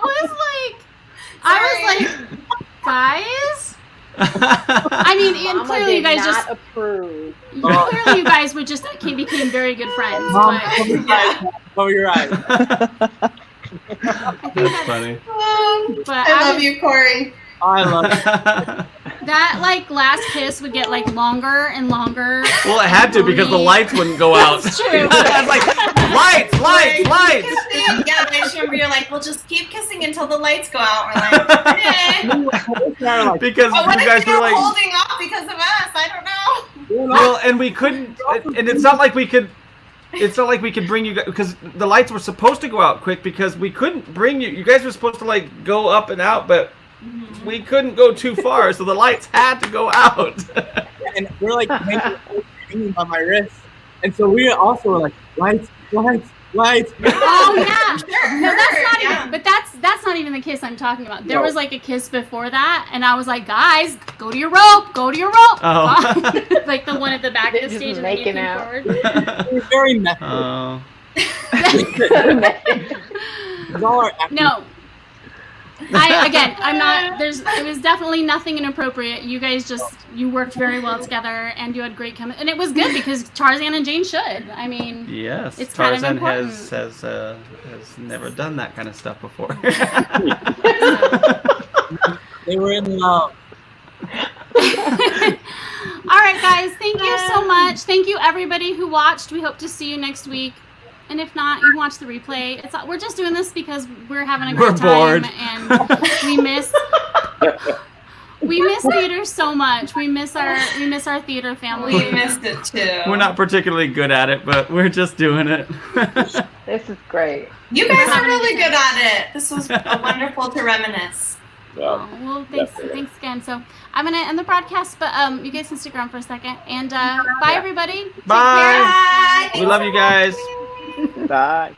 was like I was like, guys. I mean, and Mama clearly you did guys not just approve. clearly you guys would just became very good friends. Mom, But cover your eyes. That's funny. But I love you, Corey. I love it. that like last kiss would get like longer and longer. Well, it had to because the lights wouldn't go out. That's true. I was like, lights. Yeah, I just remember you're like, well, just keep kissing until the lights go out. We're like, eh. Because But what you guys if were you're like, holding off because of us? I don't know. well, and we couldn't, and it's not like we could. It's not like we could bring you guys because the lights were supposed to go out quick because we couldn't bring you. You guys were supposed to like go up and out, but we couldn't go too far, so the lights had to go out. And we're like hanging on my wrist, and so we also were like lights. Oh yeah. Sure. No, that's not Yeah. even. But that's not even the kiss I'm talking about. There was like a kiss before that, and I was like, guys, go to your rope. Oh. Like the one at the back of the Just stage and making came out. forward. It was very messy. Oh. It was all our acting. No. I'm not. It was definitely nothing inappropriate. You guys you worked very well together, and you had great chemistry, and it was good because Tarzan and Jane should. I mean, Yes, it's kind of Tarzan important. has never done that kind of stuff before. They were in love. All right, guys. Thank you so much. Thank you everybody who watched. We hope to see you next week. And if not, you can watch the replay. We're just doing this because we're having a great We're time, bored. and we miss theater so much. We miss our theater family. We missed it too. We're not particularly good at it, but we're just doing it. This is great. You guys are really good at it. This was wonderful to reminisce. Well, Oh, well, thanks again. So I'm gonna end the broadcast, but you guys can stick around for a second. And bye, everybody. Take care. Bye. We love you guys. Bye.